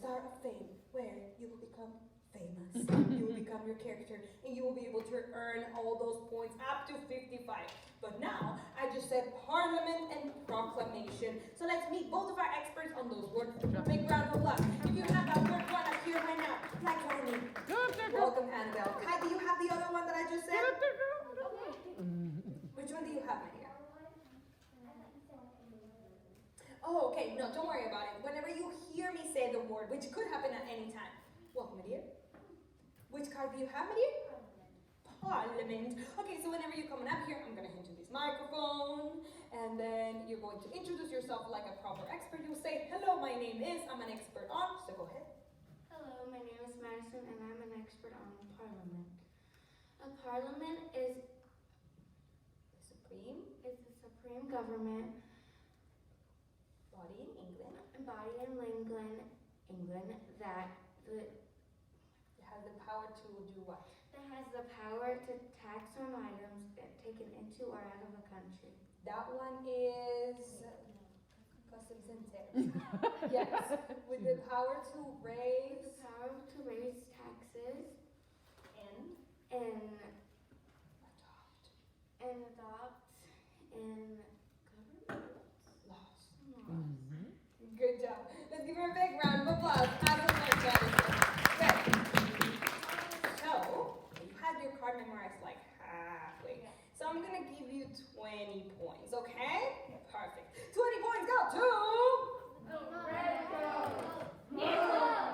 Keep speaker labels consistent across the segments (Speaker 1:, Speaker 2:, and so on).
Speaker 1: star of fame, where you will become famous. You will become your character, and you will be able to earn all those points up to 55. But now, I just said parliament and proclamation. So let's meet both of our experts on those words. Big round of applause. If you have that word one up here right now, like join me. Welcome, Annabelle. Kai, do you have the other one that I just said? Which one do you have, my dear? Oh, okay. No, don't worry about it. Whenever you hear me say the word, which could happen at any time. Welcome, my dear. Which card do you have, my dear? Parliament. Okay, so whenever you're coming up here, I'm going to hand you this microphone, and then you're going to introduce yourself like a proper expert. You'll say, hello, my name is, I'm an expert on, so go ahead.
Speaker 2: Hello, my name is Madison, and I'm an expert on parliament. A parliament is the supreme government
Speaker 1: Body in England.
Speaker 2: That
Speaker 1: has the power to do what?
Speaker 2: That has the power to tax on items taken into or out of a country.
Speaker 1: That one is customs and tariffs. Yes, with the power to raise
Speaker 2: taxes
Speaker 1: and
Speaker 2: adopt and government
Speaker 1: laws. Good job. Let's give her a big round of applause. Okay. So, you had your card memorized like halfway. So I'm going to give you 20 points, okay? Perfect. 20 points go to...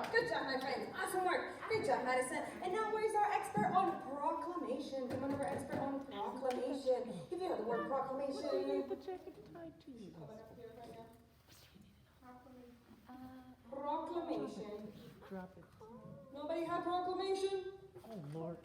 Speaker 1: Good job, my friends. Awesome work. Good job, Madison. And now where's our expert on proclamation? Come on over, expert on proclamation. If you know the word proclamation.
Speaker 3: What do you need the jacket tied to you?
Speaker 1: Coming up here right now. Proclamation.
Speaker 3: Drop it.
Speaker 1: Nobody had proclamation?
Speaker 3: Oh, Lord.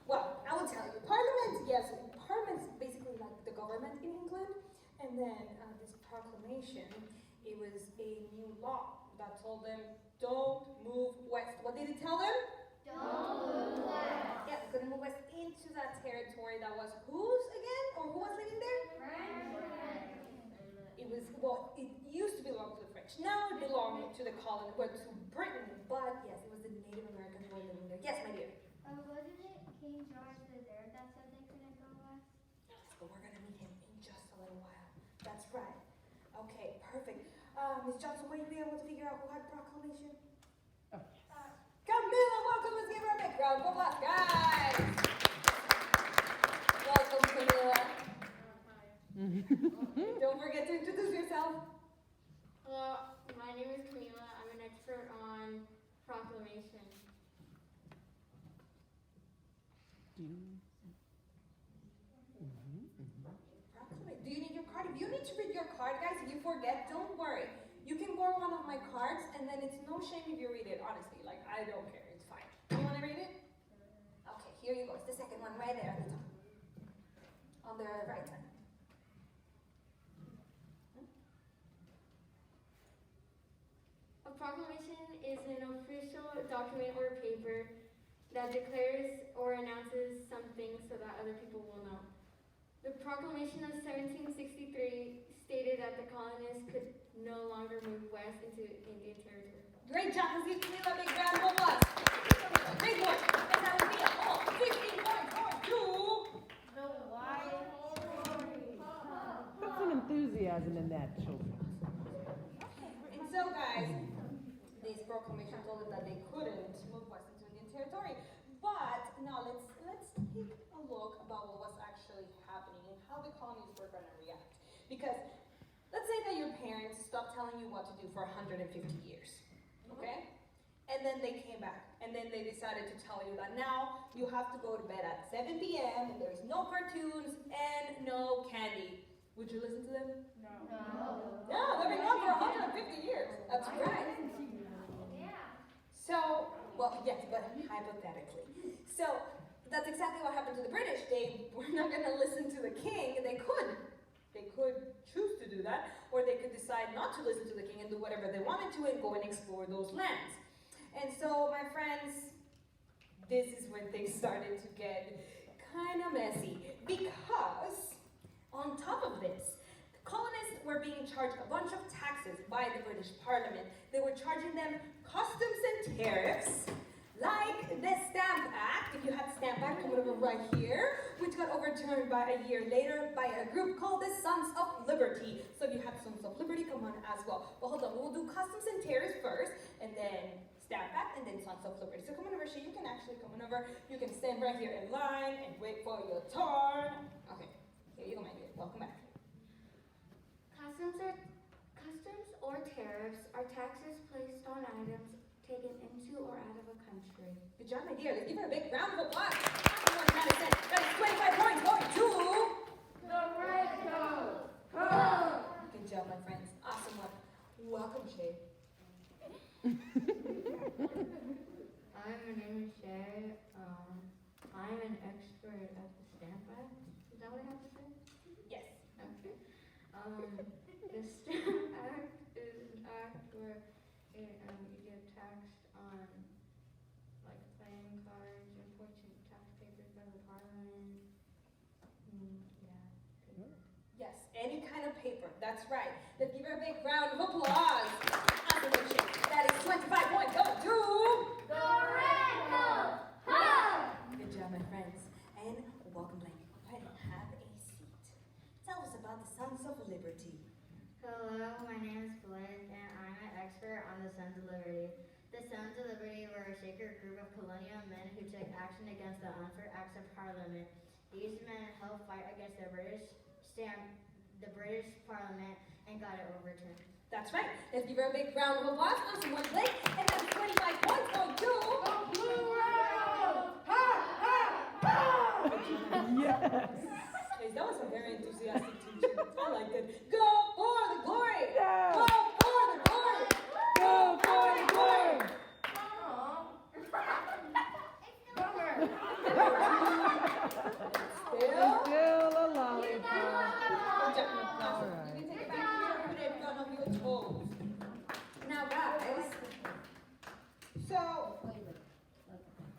Speaker 1: Well, I will tell you. Parliament, yes, Parliament's basically like the government in England. And then this proclamation, it was a new law that told them, don't move west. What did it tell them?
Speaker 2: Don't move west.
Speaker 1: Yeah, they couldn't move west into that territory that was whose again? Or who was living there? It was, well, it used to belong to the French. Now it belonged to the colony, well, to Britain. But yes, it was the Native Americans who were living there. Yes, my dear.
Speaker 4: Wasn't it King George III that said they couldn't go west?
Speaker 1: Yes, but we're going to meet him in just a little while. That's right. Okay, perfect. Ms. Johnson, will you be able to figure out who had proclamation?
Speaker 3: Oh, yes.
Speaker 1: Camila, welcome. Let's give her a big round of applause, guys. Welcome, Camila. Don't forget to introduce yourself.
Speaker 2: Hello, my name is Camila. I'm an expert on proclamation.
Speaker 3: Do you?
Speaker 1: Do you need your card? If you need to read your card, guys, if you forget, don't worry. You can borrow one of my cards, and then it's no shame if you read it, honestly. Like, I don't care. It's fine. Do you want to read it? Okay, here you go. It's the second one right there at the top. On the right side.
Speaker 2: A proclamation is an official document or paper that declares or announces something so that other people will know. The Proclamation of 1763 stated that the colonists could no longer move west into Indian territory.
Speaker 1: Great job. Let's give Camila a big round of applause. Big one. And that would be a whole 15 points going to
Speaker 4: The White Story.
Speaker 3: Put some enthusiasm in that, children.
Speaker 1: And so, guys, this proclamation told them that they couldn't move west into Indian territory. But now let's take a look about what was actually happening and how the colonies were going to react. Because let's say that your parents stopped telling you what to do for 150 years, okay? And then they came back, and then they decided to tell you that now you have to go to bed at 7 p.m. and there's no cartoons and no candy. Would you listen to them?
Speaker 4: No.
Speaker 1: No, they've been gone for 150 years. That's right.
Speaker 4: Yeah.
Speaker 1: So, well, yes, but hypothetically. So, that's exactly what happened to the British. They were not going to listen to the king. They could choose to do that, or they could decide not to listen to the king and do whatever they wanted to and go and explore those lands. And so, my friends, this is when things started to get kind of messy. Because, on top of this, being charged a bunch of taxes by the British Parliament. They were charging them customs and tariffs, like the Stamp Act, if you had Stamp Act coming over right here, which got overturned by a year later by a group called the Sons of Liberty. So if you had Sons of Liberty, come on as well. But hold on, we'll do customs and tariffs first, and then Stamp Act, and then Sons of Liberty. So come on over, Shay, you can actually come on over. You can stand right here in line and wait for your turn. Okay, here you go, my dear. Welcome back.
Speaker 2: Customs or tariffs are taxes placed on items taken into or out of a country.
Speaker 1: Good job, my dear. Let's give her a big round of applause. Awesome one, Madison. That is 25 points going to
Speaker 2: The red coat.
Speaker 1: Good job, my friends. Awesome one. Welcome, Shay.
Speaker 2: Hi, my name is Shay. I'm an expert at the Stamp Act. Is that what I have to say?
Speaker 1: Yes.
Speaker 2: Okay. The Stamp Act is an act where you get taxed on like playing cards, important tax papers by the Parliament. Yeah.
Speaker 1: Yes, any kind of paper. That's right. Let's give her a big round of applause. Awesome one, Shay. That is 25 points going to
Speaker 4: The red coat.
Speaker 1: Good job, my friends. And welcome, Blake. Go ahead and have a seat. Tell us about the Sons of Liberty.
Speaker 5: Hello, my name is Blake, and I'm an expert on the Sons of Liberty. The Sons of Liberty were a secret group of colonial men who took action against the unfair acts of Parliament. These men helped fight against the British Parliament and got it overturned.
Speaker 1: That's right. Let's give her a big round of applause. Awesome one, Blake. And that's 25 points going to
Speaker 3: Yes.
Speaker 1: Guys, that was a very enthusiastic teacher. I liked it. Go for the glory!
Speaker 3: Yeah.
Speaker 1: Go for the glory!
Speaker 3: Go for the glory.
Speaker 1: Still?
Speaker 3: Still a lollipop.
Speaker 1: Good job. Now,
Speaker 3: All right.
Speaker 1: you can take it back here and put it in front of your toes. Now, guys, so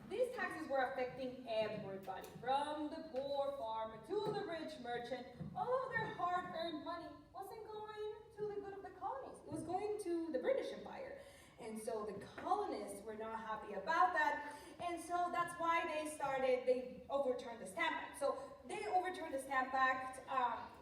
Speaker 1: these taxes were affecting everybody, from the poor farmer to the rich merchant. All of their hard-earned money wasn't going to the good of the colonies. It was going to the British Empire. And so the colonists were not happy about that. And so that's why they overturned the Stamp Act. So they overturned the Stamp Act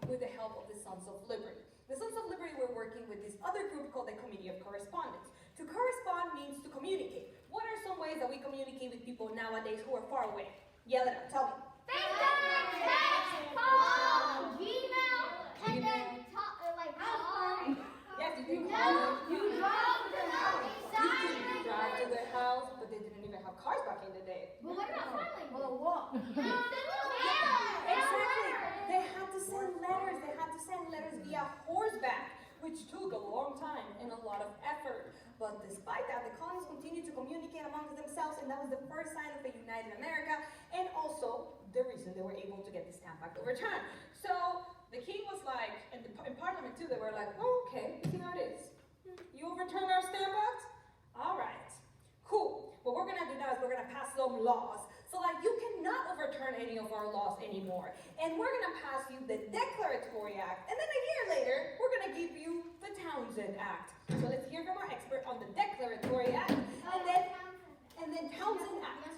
Speaker 1: with the help of the Sons of Liberty. The Sons of Liberty were working with this other group called the Committee of Correspondence. To correspond means to communicate. What are some ways that we communicate with people nowadays who are far away? Yell it out, tell me.
Speaker 4: FaceTime, text, call, Gmail, and then talk, like call.
Speaker 1: Yes, you can call them.
Speaker 4: You drove to the house.
Speaker 1: You can drive to their house, but they didn't even have cars back in the day.
Speaker 4: But what about sign language?
Speaker 3: Well, walk.
Speaker 1: Exactly. They had to send letters. They had to send letters via horseback, which took a long time and a lot of effort. But despite that, the colonies continued to communicate amongst themselves, and that was the first sign of a united America, and also the reason they were able to get the Stamp Act overturned. So the king was like, and in Parliament too, they were like, oh, okay, you see how it is. You overturn our Stamp Act? All right, cool. What we're gonna do now is we're gonna pass some laws. So like you cannot overturn any of our laws anymore. And we're gonna pass you the Declaratory Act. And then a year later, we're gonna give you the Townsend Act. So let's hear from our expert on the Declaratory Act. And then Townsend Act.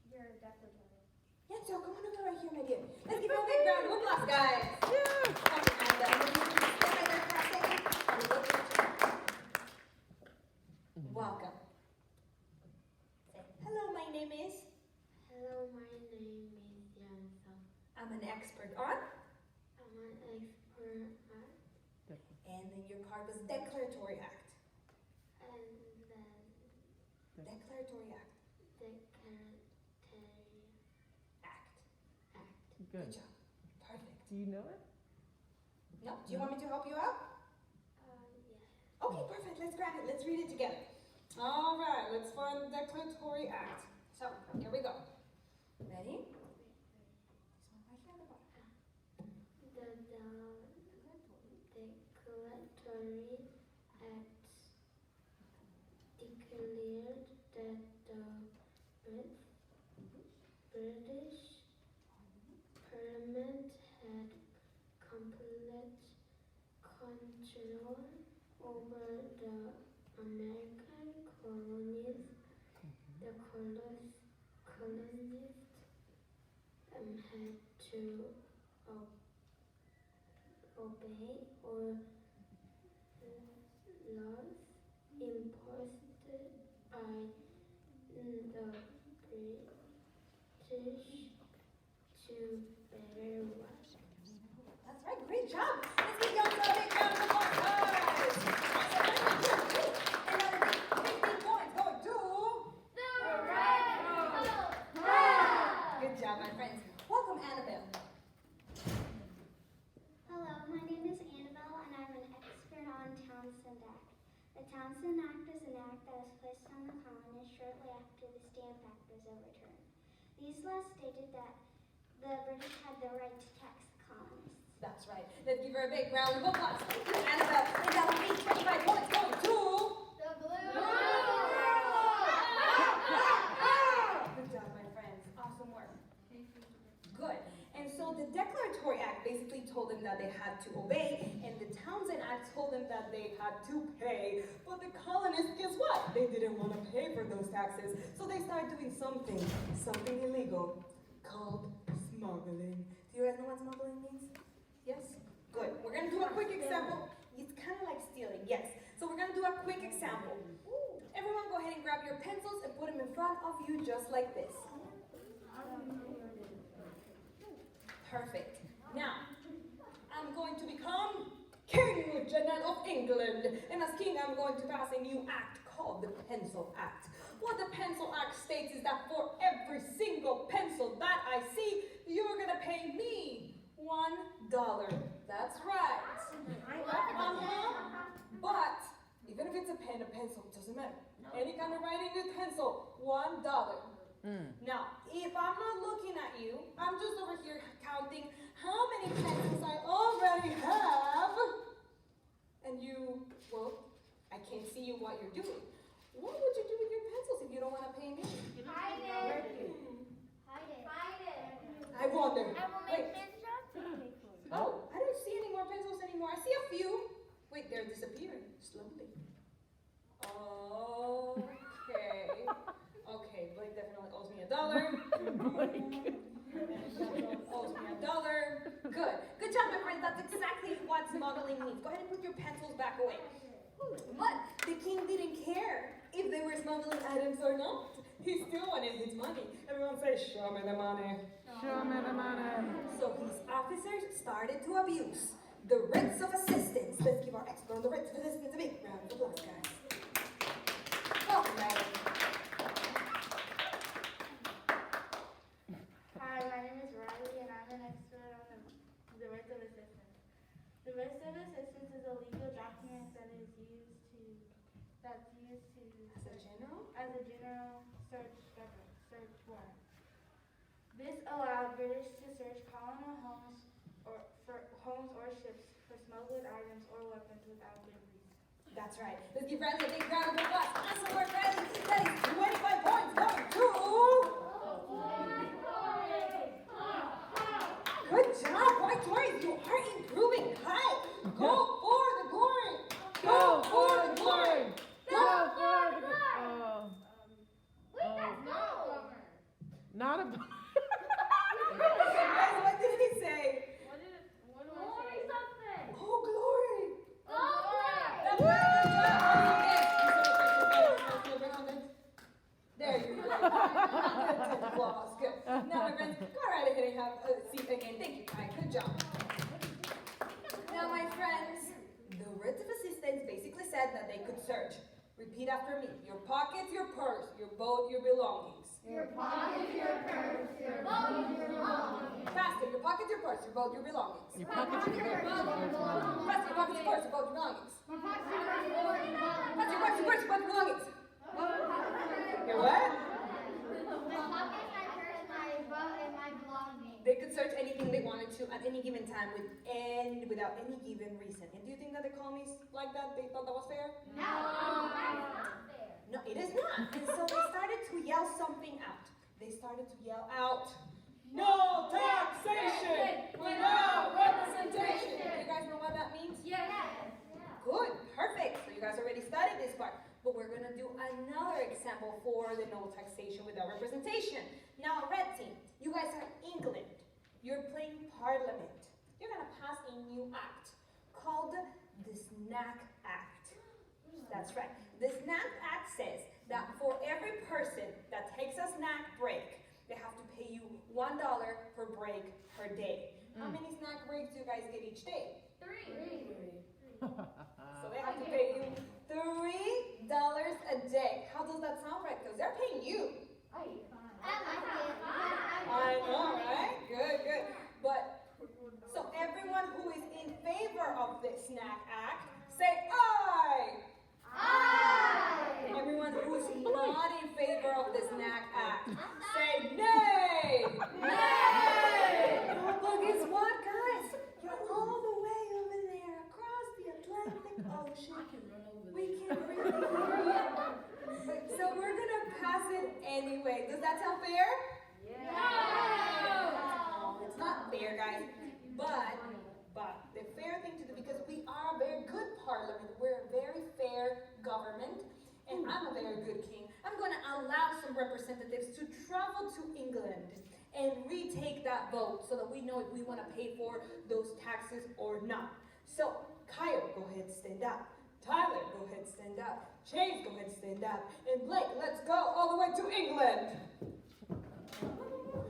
Speaker 4: Your declaratory.
Speaker 1: Yeah, so come on over right here, my dear. Let's give her a big round of applause, guys. Welcome. Say, hello, my name is.
Speaker 2: Hello, my name is Jansa.
Speaker 1: I'm an expert on.
Speaker 2: I'm an expert at,
Speaker 1: And then your card was Declaratory Act.
Speaker 2: and then
Speaker 1: Declaratory Act.
Speaker 2: Declaratory
Speaker 1: Act.
Speaker 2: Act.
Speaker 1: Good
Speaker 3: Good.
Speaker 1: job. Perfect.
Speaker 3: Do you know it?
Speaker 1: No? Do you want me to help you out?
Speaker 2: Yeah.
Speaker 1: Okay, perfect. Let's grab it. Let's read it together. All right. Let's find the Declaratory Act. So, here we go. Ready? This one right here at the bottom.
Speaker 2: The Declaratory Act declared that the British Parliament had complete control control over the American colonies. The colonists had to obey or laws imposed by the British to better what?
Speaker 1: That's right, great job. Let's give y'all a big round of applause. Another 15 points going to... Good job, my friends. Welcome, Annabelle.
Speaker 4: Hello, my name is Annabelle, and I'm an expert on Townsend Act. The Townsend Act is an act that was placed on the colonists shortly after the Stamp Act was overturned. These laws stated that the British had the right to tax the colonists.
Speaker 1: That's right. Let's give her a big round of applause. Thank you, Annabelle. And that'll be 25 points going to... Good job, my friends. Awesome work. Good. And so the Declaratory Act basically told them that they had to obey, and the Townsend Act told them that they had to pay. But the colonists, guess what? They didn't want to pay for those taxes, so they started doing something illegal called smuggling. Do you guys know what smuggling means? Yes? Good. We're going to do a quick example. It's kind of like stealing, yes. So we're going to do a quick example. Everyone go ahead and grab your pencils and put them in front of you just like this. Perfect. Now, I'm going to become King Janet of England. And as king, I'm going to pass a new act called the Pencil Act. What the Pencil Act states is that for every single pencil that I see, you're going to pay me $1. That's right. But even if it's a pen, a pencil, it doesn't matter. Any kind of writing with pencil, $1. Now, if I'm not looking at you, I'm just over here counting how many pencils I already have. And you, well, I can't see you what you're doing. What would you do with your pencils if you don't want to pay me?
Speaker 4: Hide it.
Speaker 1: I wonder.
Speaker 4: I will
Speaker 1: Wait.
Speaker 4: make pictures.
Speaker 1: Oh, I don't see any more pencils anymore. I see a few. Wait, they're disappearing slowly. Okay. Okay, Blake definitely owes me $1. Owes me $1. Good. Good job, my friends. That's exactly what smuggling means. Go ahead and put your pencils back away. But the king didn't care if they were smuggling items or not. He still wanted his money. Everyone say, show me the money.
Speaker 3: Show me the money.
Speaker 1: So his officers started to abuse the writs of assistance. Let's give our expert on the writs of assistance a big round of applause, guys. Welcome, madam.
Speaker 6: Hi, my name is Riley, and I'm an expert on the writs of assistance. The writs of assistance is a legal document that's used to as a general search warrant. This allowed British to search colonial homes or ships for smuggled items or weapons without good reason.
Speaker 1: That's right. Let's give Riley a big round of applause. Awesome work, Riley. That is 25 points going to... Good job, White Tories. You are improving. Hi. Go for the glory.
Speaker 3: Go for the glory. Go for the glory. Not a...
Speaker 1: Guys, what did he say?
Speaker 6: What do I say?
Speaker 1: Oh, glory. That's
Speaker 6: Glory.
Speaker 1: right. Good job. There you go. Good applause. Good. Now, my friends, go right ahead and have a seat again. Thank you, Kai. Good job. Now, my friends, the writ of assistance basically said that they could search. Repeat after me. Your pockets, your purse, your boat, your belongings.
Speaker 4: Your pocket, your purse, your boat, your belongings.
Speaker 1: Faster. Your pockets, your purse, your boat, your belongings.
Speaker 3: Your pockets, your purse, your belongings.
Speaker 1: Faster. Your pockets, your purse, your boat, your belongings.
Speaker 4: Your pocket, your purse, your boat, your belongings.
Speaker 1: Faster. Your pockets, your purse, your boat, your belongings. Your what?
Speaker 4: My pocket, my purse, my boat, and my belongings.
Speaker 1: They could search anything they wanted to at any given time without any given reason. And do you think that the colonies like that? They thought that was fair?
Speaker 4: No, that's not fair.
Speaker 1: No, it is not. And so they started to yell something out. They started to yell out, no taxation without representation. Do you guys know what that means?
Speaker 6: Yes.
Speaker 1: team, you guys are England. You're playing Parliament. You're gonna pass a new act called the Snack Act. That's right. The Snack Act says that for every person that takes a snack break, they have to pay you $1 per break per day. How many snack breaks do you guys get each day?
Speaker 2: 3.
Speaker 1: So they have to pay you $3 a day. How does that sound, right? Because they're paying you. I know, right? Good, good. But, so everyone who is in favor of this Snack Act, say aye. Aye. Everyone who's not in favor of the Snack Act, say nay. Nay. But guess what, guys? You're all the way over there across the Atlantic Ocean. We can really hear you. So we're gonna pass it anyway. Does that sound fair? No, it's not fair, guys. But the fair thing to do, because we are a very good parliament, we're a very fair government, and I'm a very good king, I'm going to allow some representatives to travel to England and retake that vote so that we know if we want to pay for those taxes or not. So, Kyle, go ahead, stand up. Tyler, go ahead, stand up. Chase, go ahead, stand up. And Blake, let's go all the way to England.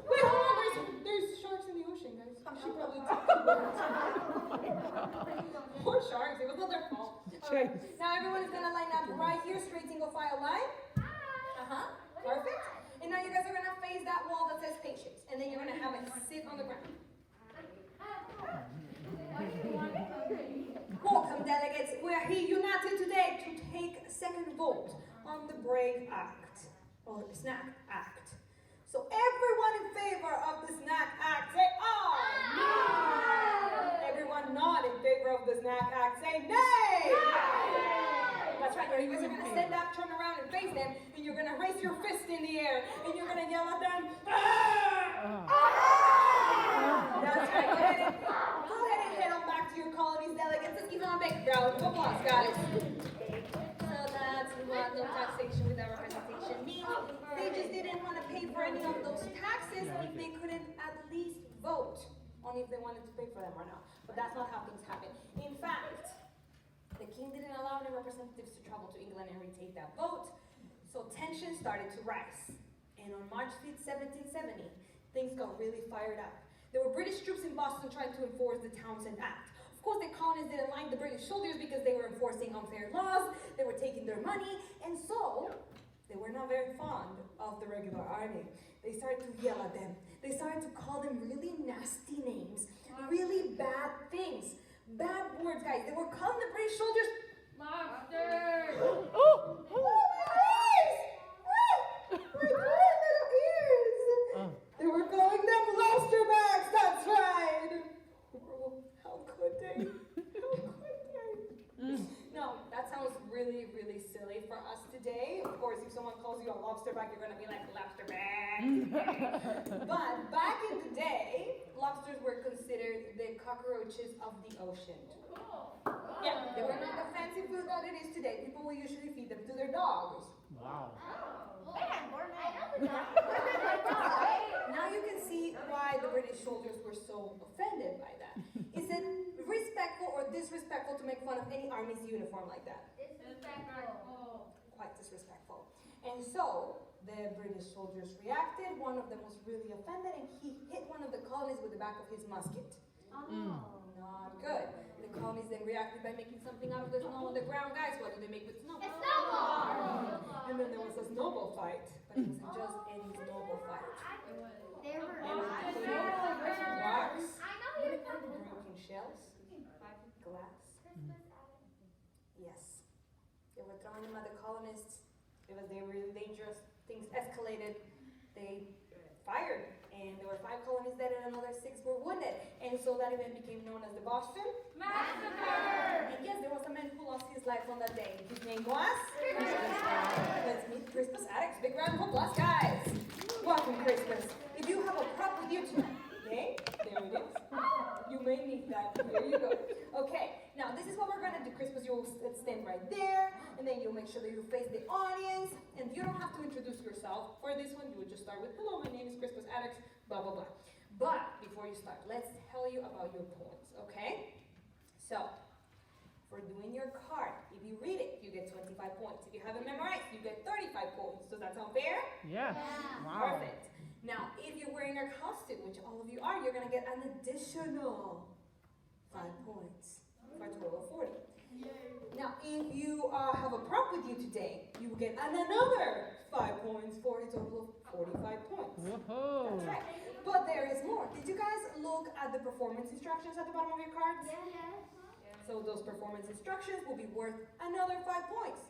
Speaker 1: Wait, hold on, there's sharks in the ocean, guys. We should probably take the boat. Poor sharks, it was not their fault. Alright, now everyone is gonna line up right here, straight single file line. Perfect. And now you guys are gonna face that wall that says patience. And then you're gonna have it sit on the ground. Welcome, delegates. We are here united today to take a second vote on the Break Act, or the Snack Act. So everyone in favor of the Snack Act, say aye. Aye. Everyone not in favor of the Snack Act, say nay. Nay. That's right. You guys are going to stand up, turn around, and face them, and you're going to raise your fist in the air, and you're going to yell at them, ah! Ah! That's right. Go ahead and head on back to your colonies, delegates. Let's give them a big round of applause, guys. So that's what no taxation without representation means. They just didn't want to pay for any of those taxes if they couldn't at least vote on if they wanted to pay for them or not. But that's not how things happen. In fact, the king didn't allow any representatives to travel to England and retake that vote, so tensions started to rise. And on March 5th, 1770, things got really fired up. There were British troops in Boston trying to enforce the Townshend Act. Of course, the colonists didn't like the British soldiers because they were enforcing unfair laws, they were taking their money, and so they were not very fond of the regular army. They started to yell at them. They started to call them really nasty names, really bad things, bad words, guys. They were calling the British soldiers lobsters. Oh, my ears! Oh, my poor little ears! They were calling them lobster bags. That's right. Oh, how could they? How could they? No, that sounds really, really silly for us today. Of course, if someone calls you a lobster bag, you're going to be like, lobster bag. But back in the day, lobsters were considered the cockroaches of the ocean. Yeah, they were not the fancy food that it is today. People will usually feed them to their dogs.
Speaker 3: Wow.
Speaker 1: Now you can see why the British soldiers were so offended by that. Is it respectful or disrespectful to make fun of any army's uniform like that?
Speaker 2: Disrespectful.
Speaker 1: Quite disrespectful. And so the British soldiers reacted. One of them was really offended and he hit one of the colonists with the back of his musket. Not good. The colonists then reacted by making something out of the snow on the ground. Guys, what do they make with snow?
Speaker 2: A snowball.
Speaker 1: And then there was a snowball fight. But it wasn't just any snowball fight.
Speaker 4: There were
Speaker 1: Rocks,
Speaker 2: I know you're talking
Speaker 1: broken shells, glass. Yes. They were throwing them at the colonists. They were really dangerous. Things escalated. They fired. And there were 5 colonists dead and another 6 were wounded. And so that event became known as the Boston
Speaker 2: Massacre.
Speaker 1: And yes, there was a man who lost his life on that day. His name was? Let's meet Christmas addicts. Big round of applause, guys. Welcome, Christmas. If you have a prop with you tonight, okay? There it is. You may need that. Here you go. Okay. Now, Now, this is what we're gonna do, Crispus. You'll stand right there, and then you'll make sure that you face the audience, and you don't have to introduce yourself. For this one, you would just start with, hello, my name is Crispus Alex, blah, blah, blah. But, before you start, let's tell you about your points, okay? So, for doing your card, if you read it, you get 25 points. If you have it memorized, you get 35 points. Does that sound fair?
Speaker 3: Yes. Wow.
Speaker 1: Perfect. Now, if you're wearing your costume, which all of you are, you're gonna get an additional 5 points for a total of 40. Now, if you have a prop with you today, you will get another 5 points for a total of 45 points.
Speaker 3: Whoa.
Speaker 1: That's right. But there is more. Did you guys look at the performance instructions at the bottom of your cards?
Speaker 4: Yes.
Speaker 1: So those performance instructions will be worth another 5 points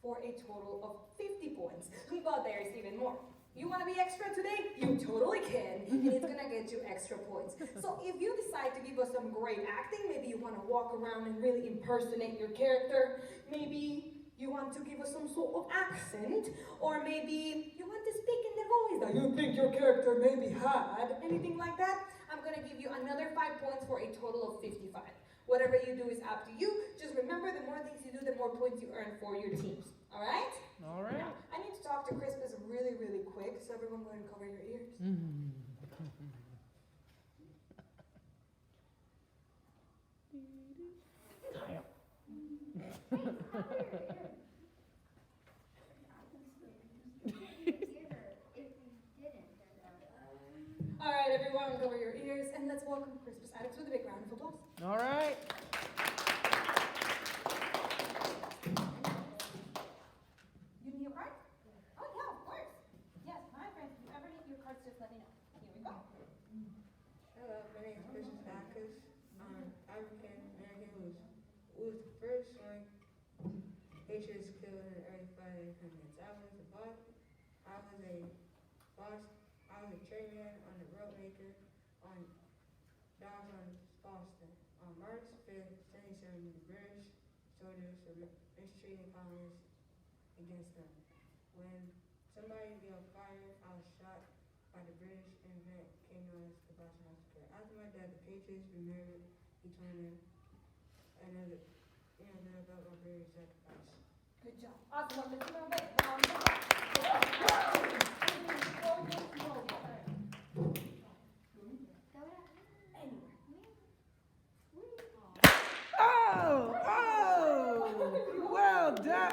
Speaker 1: for a total of 50 points. But there is even more. You want to be extra today? You totally can, and it's gonna get you extra points. So if you decide to give us some great acting, maybe you want to walk around and really impersonate your character, maybe you want to give us some sort of accent, or maybe you want to speak in the voice that you think your character maybe had, anything like that, I'm gonna give you another 5 points for a total of 55. Whatever you do is up to you. Just remember, the more things you do, the more points you earn for your teams. All right?
Speaker 3: All right.
Speaker 1: Now, I need to talk to Crispus really, really quick, so everyone go ahead and cover your ears. All right, everyone, cover your ears, and let's welcome Crispus Attucks with a big round of applause.
Speaker 3: All right.
Speaker 1: You need your card? Oh, yeah, of course. Yes, my friends, if you ever need your cards, just let me know. Here we go.
Speaker 7: Hello, my name is Crispus Attucks. I'm African American who was the first one Haitians killed in the early 500s. I was a boss. I was a trainman on the road maker on Dawson, Boston. On March 5th, 77, the British soldiers were mistreating colonists against them. When somebody yelled fire, I was shot by the British and that came known as the Boston Massacre. After my dad, the Patriots remembered each one another, about my brave sacrifice.
Speaker 1: Good job. Awesome. Let's give them a big round of applause.
Speaker 3: Oh, well done.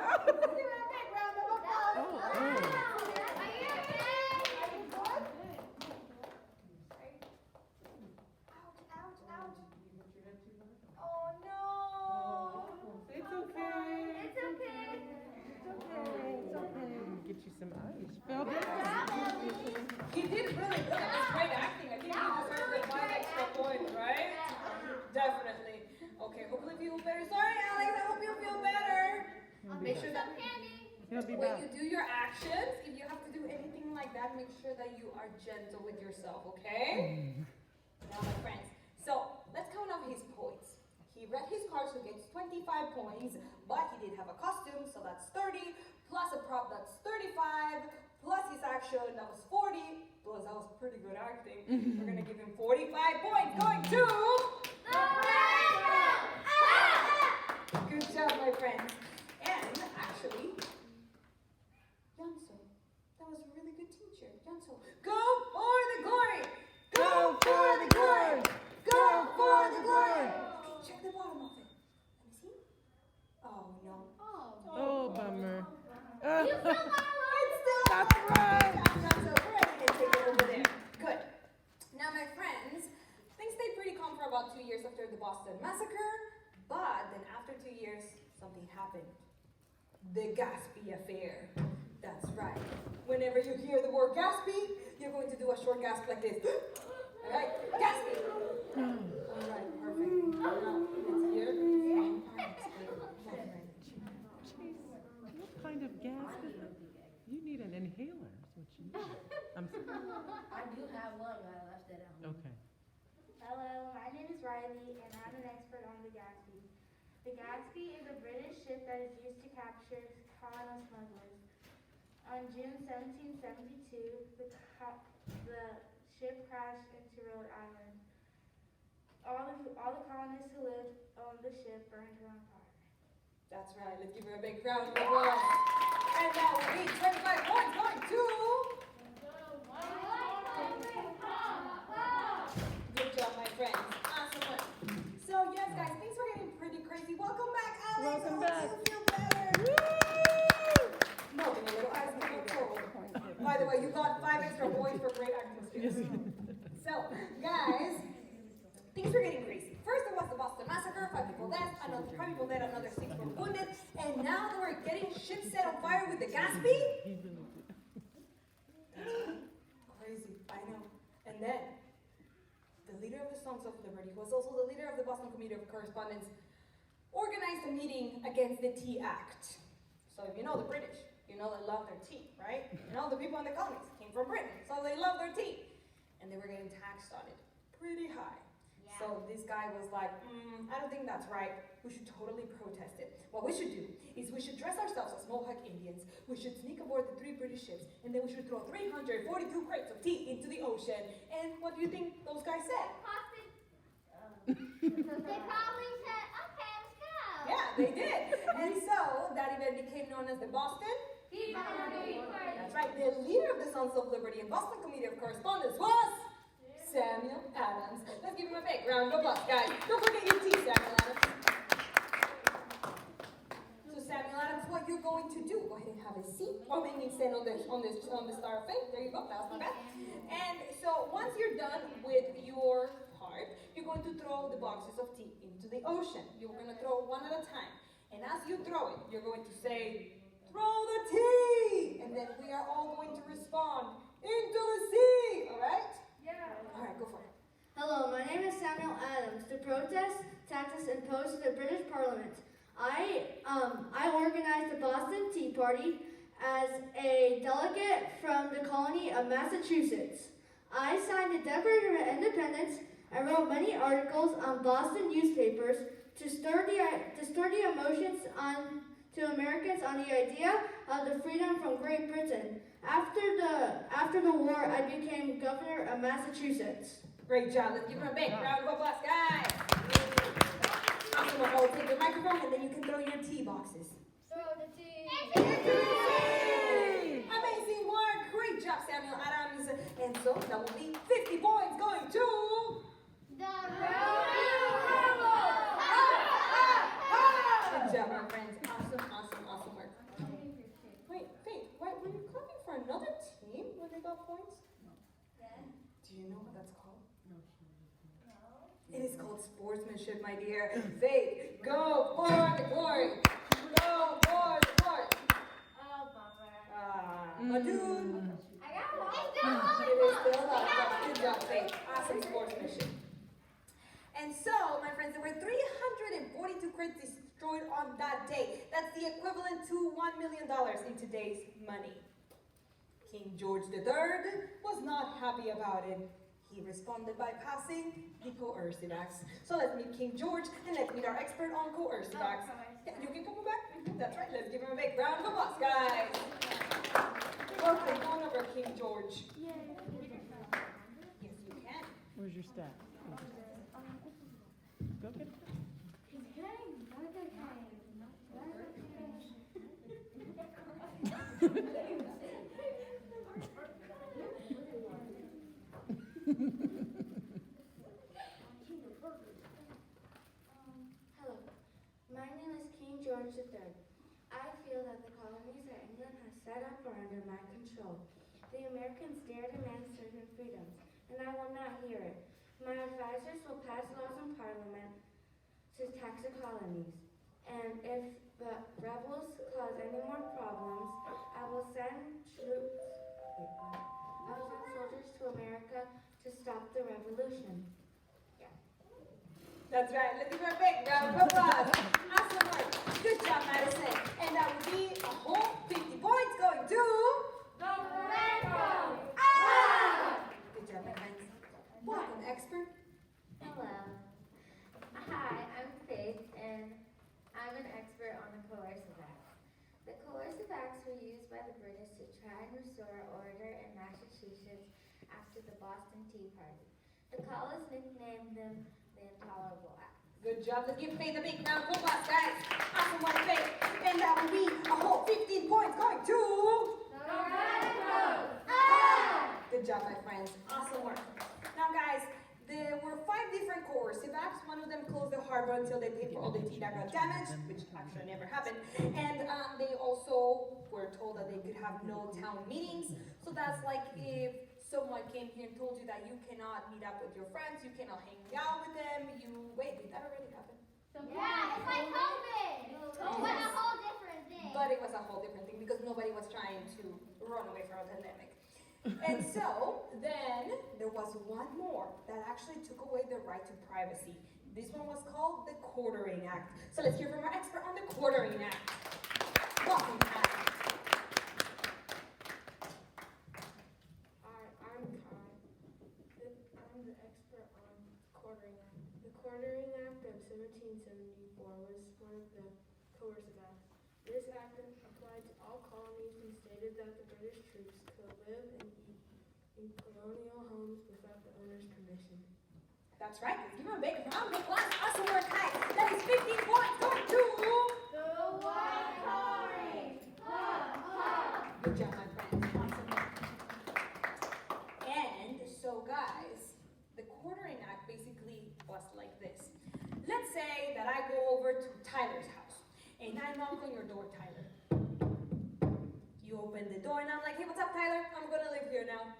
Speaker 3: Get you some ice. Feel good?
Speaker 1: He did really good. That's great acting. I think he deserves the 5 extra points, right? Definitely. Okay, hopefully you feel better. Sorry, Alex, I hope you feel better. Make sure that
Speaker 3: He'll be
Speaker 1: when
Speaker 3: back.
Speaker 1: you do your actions, if you have to do anything like that, make sure that you are gentle with yourself, okay? Now, my friends, so let's count off his points. He read his card, so he gets 25 points, but he did have a costume, so that's 30, plus a prop, that's 35, plus his action, that was 40, plus that was pretty good acting. We're gonna give him 45 points, going to... Good job, my friends. And actually, Janso, that was a really good teacher. Janso, go for the glory!
Speaker 3: Go for the glory!
Speaker 1: Go for the glory! Okay, check the bottom of it. Let me see. Oh, no.
Speaker 3: Oh, bummer.
Speaker 1: It's still
Speaker 3: That's right.
Speaker 1: Janso, go ahead and take it over there. Good. Now, my friends, things stayed pretty calm for about 2 years after the Boston Massacre, but then after 2 years, something happened. The Gatsby affair. That's right. Whenever you hear the word Gatsby, you're going to do a short gasp like this. All right, Gatsby. All right, perfect. Now, let's hear from our expert.
Speaker 3: What kind of gas is it? You need an inhaler. That's what you need. I'm sorry.
Speaker 5: I do have one, but I left it at home.
Speaker 3: Okay.
Speaker 6: Hello, my name is Riley, and I'm an expert on the Gatsby. The Gatsby is a British ship that is used to capture colonial smugglers. On June 1772, the ship crashed into Rhode Island. all the colonists who lived on the ship burned her on fire.
Speaker 1: That's right. Let's give her a big round of applause. And that will be 25 points going to... Good job, my friends. Awesome work. So, yes, guys, things were getting pretty crazy. Welcome back, Alex.
Speaker 3: Welcome
Speaker 1: I hope
Speaker 3: back.
Speaker 1: you feel better. Melting a little ice cream forward. By the way, you got 5 extra points for great acting skills. So, guys, things were getting crazy. First, there was the Boston Massacre, 5 people dead, another 6 were wounded, and now they were getting ships set on fire with the Gatsby. Crazy, I know. And then, the leader of the Sons of Liberty, who was also the leader of the Boston Committee of Correspondence, organized a meeting against the Tea Act. So if you know the British, you know they love their tea, right? You know the people in the colonies came from Britain, so they love their tea. And they were getting taxed on it pretty high.
Speaker 5: Yeah.
Speaker 1: So this guy was like, I don't think that's right. We should totally protest it. What we should do is we should dress ourselves as Mohawk Indians. We should sneak aboard the 3 British ships, and then we should throw 342 crates of tea into the ocean. And what do you think those guys said?
Speaker 4: They probably said, okay, let's go.
Speaker 1: Yeah, they did. And so that event became known as the Boston
Speaker 4: Tea Party.
Speaker 1: That's right. The leader of the Sons of Liberty and Boston Committee of Correspondence was Samuel Adams. Let's give him a big round of applause, guys. Don't forget your tea, Samuel Adams. So Samuel Adams, what you're going to do? Go ahead and have a seat, or maybe stand on the Star of Faith. There you go. That was my bad. And so once you're done with your part, you're going to throw the boxes of tea into the ocean. You're going to throw one at a time, and as you throw it, you're going to say, "Throw the tea!" And then we are all going to respond, "Into the sea!" All right?
Speaker 6: Yeah.
Speaker 1: All right, go for it.
Speaker 2: Hello, my name is Samuel Adams. To protest taxes imposed to the British Parliament, I organized the Boston Tea Party as a delegate from the colony of Massachusetts. I signed the Declaration of Independence and wrote many articles on Boston newspapers to stir the emotions to Americans on the idea of the freedom from Great Britain. After the war, I became governor of Massachusetts.
Speaker 1: Great job. Let's give him a big round of applause, guys. Awesome. We'll take the microphone, and then you can throw your tea boxes.
Speaker 4: Throw the tea.
Speaker 1: Amazing work. Great job, Samuel Adams. And so that will be 50 points going to...
Speaker 4: The Rebel.
Speaker 1: Good job, my friends. Awesome work. Wait, Faith, why were you clapping for another team when they got points? Do you know what that's called? It is called sportsmanship, my dear. Faith, go for the glory. Go for the glory.
Speaker 4: Oh, bummer.
Speaker 1: But dude,
Speaker 4: I got one.
Speaker 1: it is still up. Good job, Faith. Awesome sportsmanship. And so, my friends, there were 342 crates destroyed on that day. That's the equivalent to $1 million in today's money. King George III was not happy about it. He responded by passing the coercive acts. So let's meet King George, and let's meet our expert on coercive acts. Yeah, you can come back. That's right. Let's give him a big round of applause, guys. Welcome on over, King George. Yes, you can.
Speaker 3: Where's your staff? Go get it.
Speaker 2: Hello, my name is King George III. I feel that the colonies that England has set up are under my control. The Americans dare demand certain freedoms, and I will not hear it. My advisors will pass laws in Parliament to tax the colonies, and if the rebels cause any more problems, I will send soldiers to America to stop the revolution.
Speaker 1: That's right. Let's give her a big round of applause. Awesome work. Good job, Madison. And that would be a whole 50 points going to...
Speaker 4: The Rebel.
Speaker 1: Good job, my friends. Welcome, expert.
Speaker 5: Hello. Hi, I'm Faith, and I'm an expert on the Coercive Acts. The Coercive Acts were used by the British to try and restore order in Massachusetts after the Boston Tea Party. The colonists nicknamed them the Intolerable Act.
Speaker 1: Good job. Let's give Faith a big round of applause, guys. Awesome work, Faith. And that will be a whole 15 points going to... Good job, my friends. Awesome work. Now, guys, there were 5 different coercive acts. One of them closed the harbor until they paid for all the tea that got damaged, which actually never happened. And they also were told that they could have no town meetings. So that's like if someone came here and told you that you cannot meet up with your friends, you cannot hang out with them, wait, did that already happen?
Speaker 4: Yeah, it's like COVID. But a whole different thing.
Speaker 1: But it was a whole different thing because nobody was trying to run away from a pandemic. And so, then, there was one more that actually took away the right to privacy. This one was called the Quartering Act. So let's hear from our expert on the Quartering Act. Welcome, Pat.
Speaker 6: Hi, I'm Kai. I'm the expert on Quartering Act. The Quartering Act of 1774 was one of the coercive acts. This act applied to all colonies and stated that the British troops could live and eat in colonial homes without the owner's permission.
Speaker 1: That's right. Let's give him a big round of applause. Awesome work, Kai. That is 15 points going to... Good job, my friends. Awesome work. And so, guys, the Quartering Act basically was like this. Let's say that I go over to Tyler's house, and I knock on your door, Tyler. You open the door, and I'm like, hey, what's up, Tyler? I'm gonna live here now.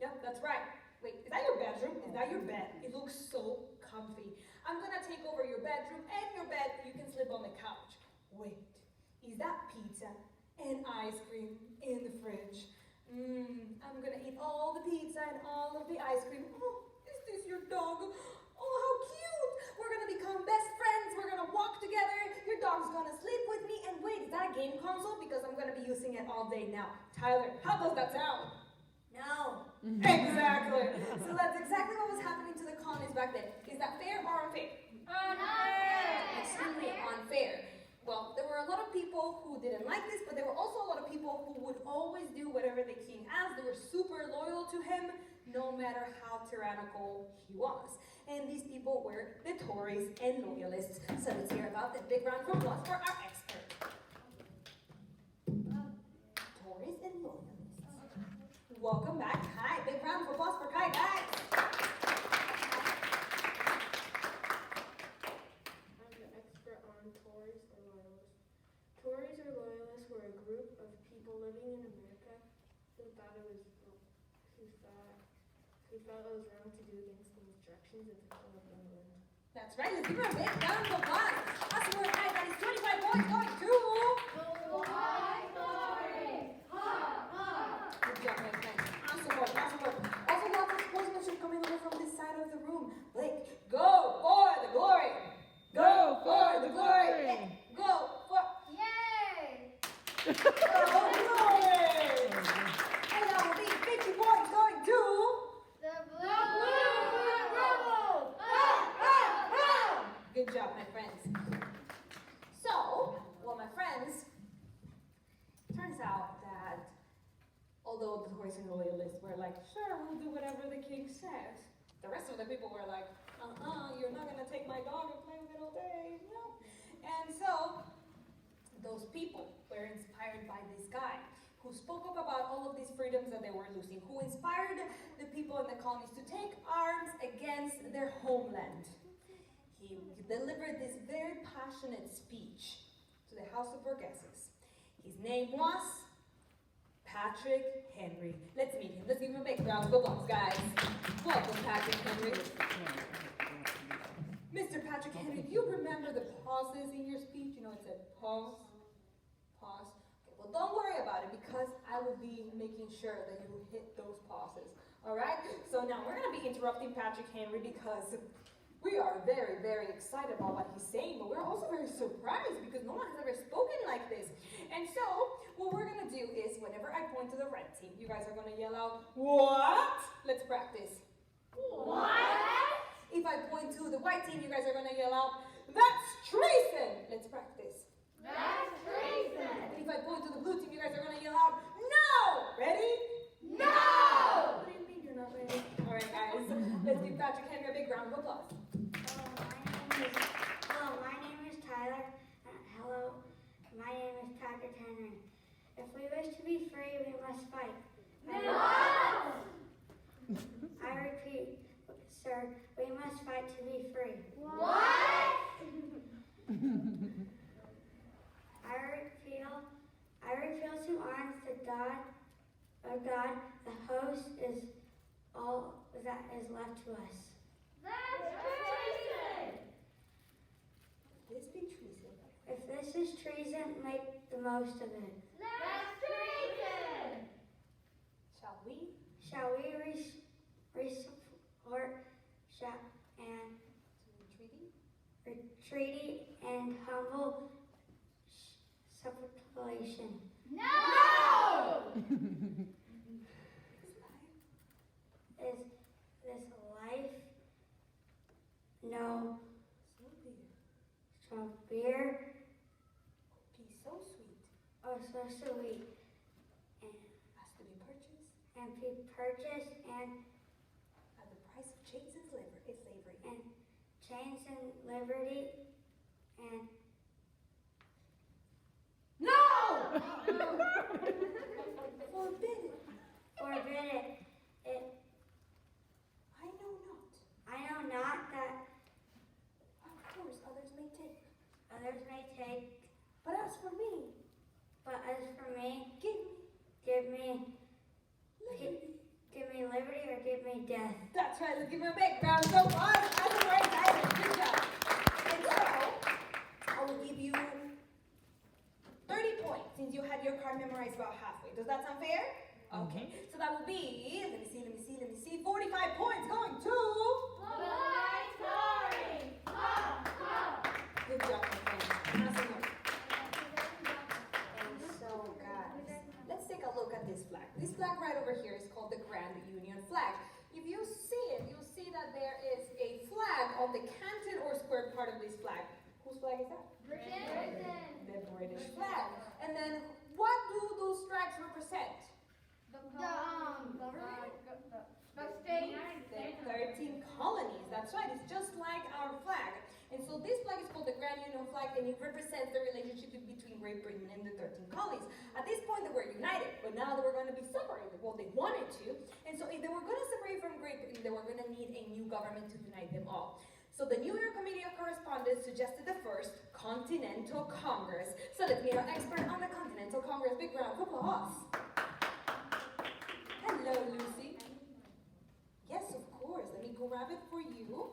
Speaker 1: Yep, that's right. Wait, is that your bedroom? Is that your bed? It looks so comfy. I'm gonna take over your bedroom and your bed. You can sleep on the couch. Wait, is that pizza and ice cream in the fridge? I'm gonna eat all the pizza and all of the ice cream. Oh, is this your dog? Oh, how cute! We're gonna become best friends. We're gonna walk together. Your dog's gonna sleep with me. And wait, is that a game console? Because I'm gonna be using it all day now. Tyler, how does that sound? No. Exactly. So that's exactly what was happening to the colonies back then. Is that fair or unfair?
Speaker 4: Unfair.
Speaker 1: Extremely unfair. Well, there were a lot of people who didn't like this, but there were also a lot of people who would always do whatever the king asked. They were super loyal to him, no matter how tyrannical he was. And these people were the Tories and loyalists. So let's hear about the big round of applause for our expert. Tories and loyalists. Welcome back, Kai. Big round of applause for Kai, guys.
Speaker 6: I'm the expert on Tories or Loyalists. Tories or Loyalists were a group of people living in America who thought it was wrong to do against the instructions of the King of England.
Speaker 1: That's right. Let's give her a big round of applause. Awesome work, Kai. That is 25 points going to... Good job, my friend. Awesome work, awesome work. Also, lots of sportsmanship coming over from this side of the room. Blake, go for the glory. Go for the glory. Go for...
Speaker 4: Yay!
Speaker 1: Go for the glory. And that will be 50 points going to...
Speaker 4: The Blue Rebels!
Speaker 1: Good job, my friends. So, well, my friends, turns out that although the Tories and loyalists were like, sure, we'll do whatever the king says, the rest of the people were like, you're not gonna take my dog and play with it all day, no. And so, those people were inspired by this guy who spoke up about all of these freedoms that they were losing, who inspired the people in the colonies to take arms against their homeland. He delivered this very passionate speech to the House of Burgesses. His name was Patrick Henry. Let's meet him. Let's give him a big round of applause, guys. Welcome, Patrick Henry. Mr. Patrick Henry, do you remember the pauses in your speech? You know, it said pause, pause. Okay, well, don't worry about it because I will be making sure that you hit those pauses. All right? So now we're going to be interrupting Patrick Henry because we are very, very excited about what he's saying, but we're also very surprised because no one has ever spoken like this. And so, what we're gonna do is, whenever I point to the red team, you guys are gonna yell out, "What?" Let's practice.
Speaker 4: What?
Speaker 1: If I point to the white team, you guys are gonna yell out, "That's treason!" Let's practice.
Speaker 4: That's treason!
Speaker 1: And if I point to the blue team, you guys are gonna yell out, "No!" Ready?
Speaker 4: No!
Speaker 1: What do you mean you're not ready? All right, guys, let's give Patrick Henry a big round of applause.
Speaker 4: Henry. If we wish to be free, we must fight.
Speaker 6: No!
Speaker 4: I repeat, sir, we must fight to be free.
Speaker 6: What?
Speaker 4: I repeal to arms the God, the host is all that is left to us.
Speaker 6: That's treason!
Speaker 1: This be treason.
Speaker 4: If this is treason, make the most of it.
Speaker 6: That's treason!
Speaker 1: Shall we?
Speaker 4: Shall we resort and retreaty and humble supplication?
Speaker 6: No!
Speaker 4: Is this life no so beer
Speaker 1: Be so sweet
Speaker 4: or so sweet and
Speaker 1: as to be purchased
Speaker 4: be purchased and
Speaker 1: at the price of chains and slavery.
Speaker 4: and chains and liberty and
Speaker 6: No!
Speaker 1: Forbid it.
Speaker 4: it
Speaker 1: I know not.
Speaker 4: I know not that
Speaker 1: Of course, others may take.
Speaker 4: others may take,
Speaker 1: But as for me,
Speaker 4: but as for me,
Speaker 1: give me
Speaker 4: liberty
Speaker 1: liberty.
Speaker 4: or give me death.
Speaker 1: That's right. Let's give him a big round of applause. That's a great title. Good job. And so, I will give you 30 points since you had your card memorized about halfway. Does that sound fair? Okay. So that will be, let me see, 45 points going to... Good job, my friend. Awesome work. And so, guys, let's take a look at this flag. This flag right over here is called the Grand Union flag. If you see it, you'll see that there is a flag on the canted or squared part of this flag. Whose flag is that? The British flag. And then, what do those flags represent? The 13 colonies. That's right. It's just like our flag. And so this flag is called the Grand Union flag, and it represents the relationship between Great Britain and the 13 colonies. At this point, they were united, but now they were going to be separated. Well, they wanted to. And so if they were going to separate from Great Britain, they were going to need a new government to unite them all. So the New York Committee of Correspondence suggested the first Continental Congress. So let's meet our expert on the Continental Congress. Big round of applause. Hello, Lucy. Yes, of course. Let me grab it for you.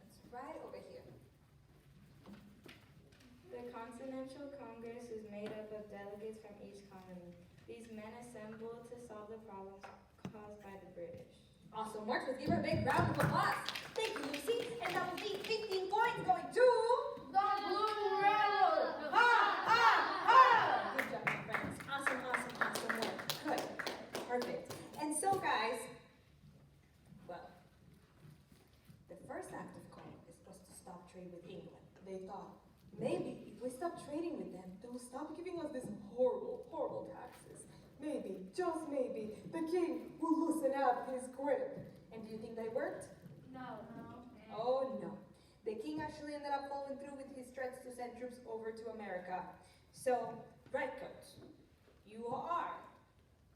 Speaker 1: It's right over here.
Speaker 8: The Continental Congress is made up of delegates from each colony. These men assemble to solve the problems caused by the British.
Speaker 1: Awesome work. Let's give her a big round of applause. Thank you, Lucy. And that will be 15 points going to...
Speaker 6: The Blue Rebels!
Speaker 1: Ha! Ha! Ha! Good job, my friends. Awesome work. Good. Perfect. And so, guys, well, the first act of Congress was to stop trade with England. They thought, maybe if we stop trading with them, they'll stop giving us these horrible taxes. Maybe, just maybe, the king will loosen up his grip. And do you think that worked?
Speaker 6: No.
Speaker 1: Oh no. The king actually ended up following through with his threats to send troops over to America. So, Redcoats, you are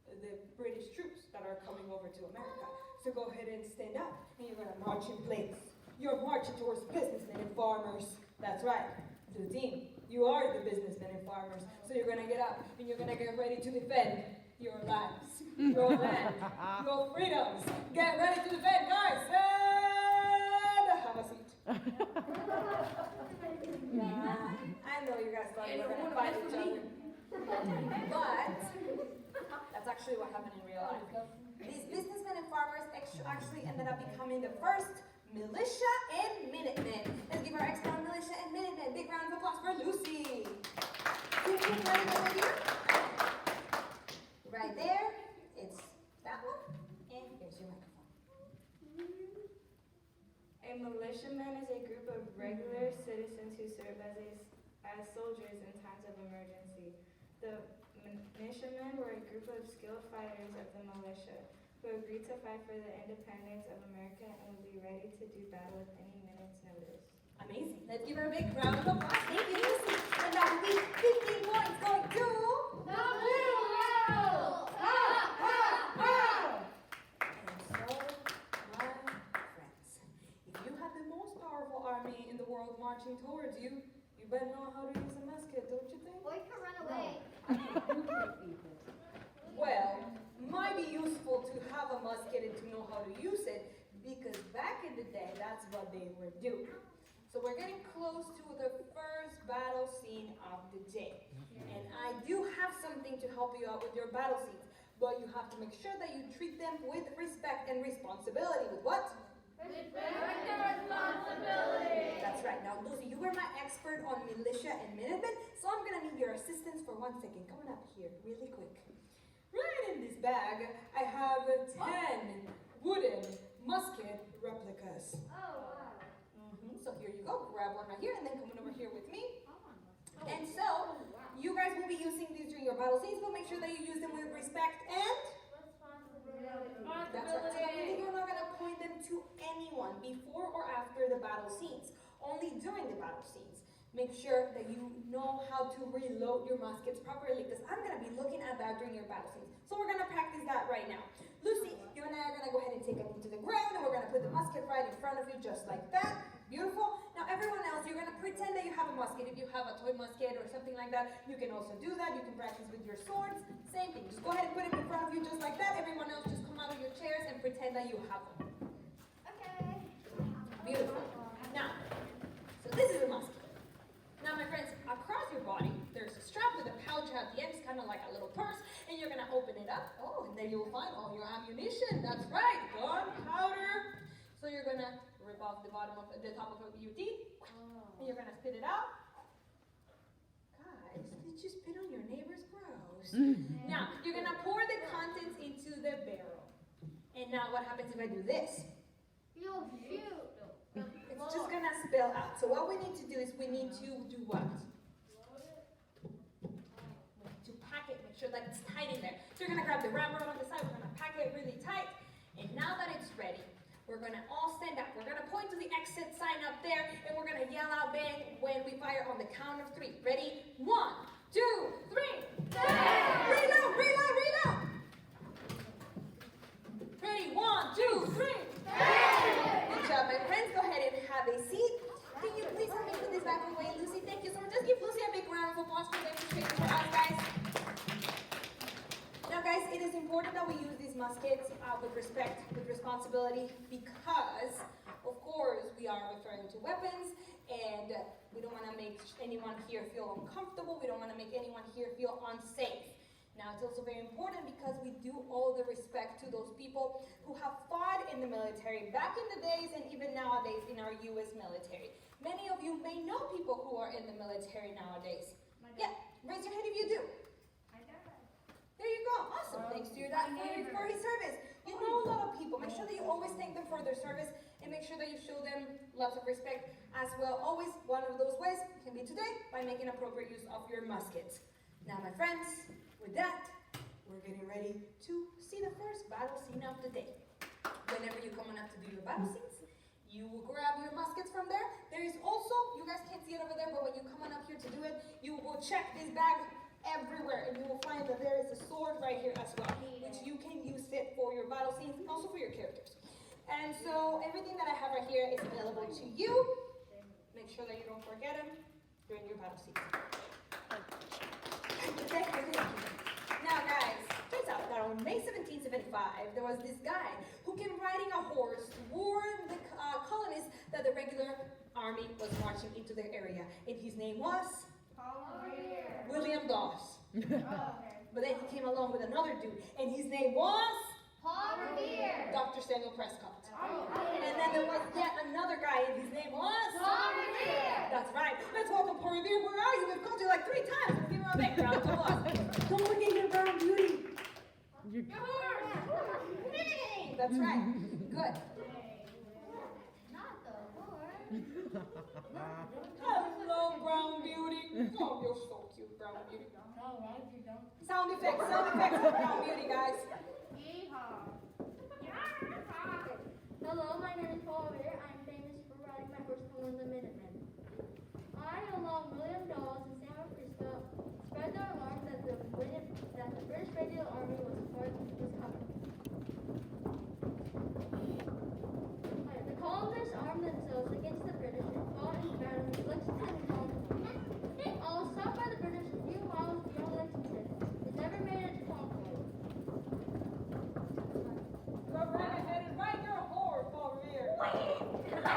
Speaker 1: the British troops that are coming over to America. So go ahead and stand up, and you're gonna march in place. You're marching towards businessmen and farmers. That's right. To the team, you are the businessmen and farmers. So you're gonna get up, and you're gonna get ready to defend your lives, your land, your freedoms. Get ready to defend, guys. And have a seat. I know you guys thought you were gonna fight each other. But that's actually what happened in real life. These businessmen and farmers actually ended up becoming the first militia and Minutemen. Let's give our expert on militia and Minutemen. Big round of applause for Lucy. You can write it over here. Right there. It's that one. And here's your microphone.
Speaker 8: A militiaman is a group of regular citizens who serve as soldiers in times of emergency. The militiamen were a group of skilled fighters of the militia who agreed to fight for the independence of America and would be ready to do battle with any minute's notice.
Speaker 1: Amazing. Let's give her a big round of applause. Thank you, Lucy. And that would be 15 points going to...
Speaker 2: The blue world!
Speaker 1: And so, my friends, if you have the most powerful army in the world marching towards you, you better know how to use a musket, don't you think?
Speaker 5: Or you can run away.
Speaker 1: Well, might be useful to have a musket and to know how to use it, because back in the day, that's what they were doing. So we're getting close to the first battle scene of the day. And I do have something to help you out with your battle scenes, but you have to make sure that you treat them with respect and responsibility. With what?
Speaker 2: Respect and responsibility.
Speaker 1: That's right. Now, Lucy, you were my expert on militia and Minutemen, so I'm gonna need your assistance for 1 second. Coming up here, really quick. Right in this bag, I have 10 wooden musket replicas.
Speaker 5: Oh, wow.
Speaker 1: So here you go. Grab one right here, and then coming over here with me. And so, you guys will be using these during your battle scenes, but make sure that you use them with respect and... That's right. So that means you're not going to point them to anyone before or after the battle scenes. Only during the battle scenes. Make sure that you know how to reload your muskets properly, because I'm going to be looking at that during your battle scenes. So we're going to practice that right now. Lucy, you and I are going to go ahead and take it into the ground, and we're going to put the musket right in front of you just like that. Beautiful. Now everyone else, you're going to pretend that you have a musket. If you have a toy musket or something like that, you can also do that. You can practice with your swords. Same thing. Just go ahead and put it in front of you just like that. Everyone else just come out of your chairs and pretend that you have one.
Speaker 5: Okay.
Speaker 1: Beautiful. Now, so this is a musket. Now, my friends, across your body, there's a strap with a pouch at the end. It's kind of like a little purse, and you're going to open it up. Oh, and there you will find all your ammunition. That's right, gunpowder. So you're going to rip off the top of a UT, and you're going to spit it out. Guys, did you spit on your neighbor's gross? Now, you're going to pour the contents into the barrel. And now what happens if I do this?
Speaker 2: You'll shoot.
Speaker 1: It's just gonna spill out. So what we need to do is we need to do what? We need to pack it, make sure that it's tight in there. So you're gonna grab the ramrod on the side, we're gonna pack it really tight. And now that it's ready, we're gonna all stand up. We're gonna point to the exit sign up there, and we're gonna yell out bang when we fire on the count of 3. Ready? 1, 2, 3. Bang! Reload, reload, reload! Ready? 1, 2, 3. Good job, my friends. Go ahead and have a seat. Can you please help me put this back away, Lucy? Thank you so much. Just give Lucy a big round of applause for demonstrating for us, guys. Now, guys, it is important that we use these muskets with respect, with responsibility, because, of course, we are referring to weapons, and we don't want to make anyone here feel uncomfortable. We don't want to make anyone here feel unsafe. Now, it's also very important because we do owe the respect to those people who have fought in the military back in the days and even nowadays in our U.S. military. Many of you may know people who are in the military nowadays. Yeah, raise your hand if you do.
Speaker 6: My dad.
Speaker 1: There you go. Awesome. Thanks to your dad for his service. You know a lot of people. Make sure that you always thank them for their service and make sure that you show them lots of respect as well. Always one of those ways can be today by making appropriate use of your muskets. Now, my friends, with that, we're getting ready to see the first battle scene of the day. Whenever you're coming up to do your battle scenes, you will grab your muskets from there. There is also, you guys can't see it over there, but when you're coming up here to do it, you will check this bag everywhere, and you will find that there is a sword right here as well, which you can use it for your battle scenes and also for your characters. And so everything that I have right here is available to you. Make sure that you don't forget them during your battle scenes. Now, guys, turns out that on May 1775, there was this guy who came riding a horse to warn the colonists that the regular army was marching into their area. And his name was? William Doss. But then he came along with another dude, and his name was? Dr. Samuel Prescott. And then there was yet another guy, and his name was? That's right. Let's welcome Paul Revere. Where are you? We've called you like 3 times. Let's give him a big round of applause. Don't forget your brown beauty. That's right. Good.
Speaker 5: Not the horse.
Speaker 1: Hello, brown beauty. Oh, you're so cute, brown beauty.
Speaker 6: No, right? You don't.
Speaker 1: Sound effects of brown beauty, guys.
Speaker 2: Hello, my name is Paul Revere. I'm famous for riding my horse Colin the Minuteman. I, along William Dawes and Samuel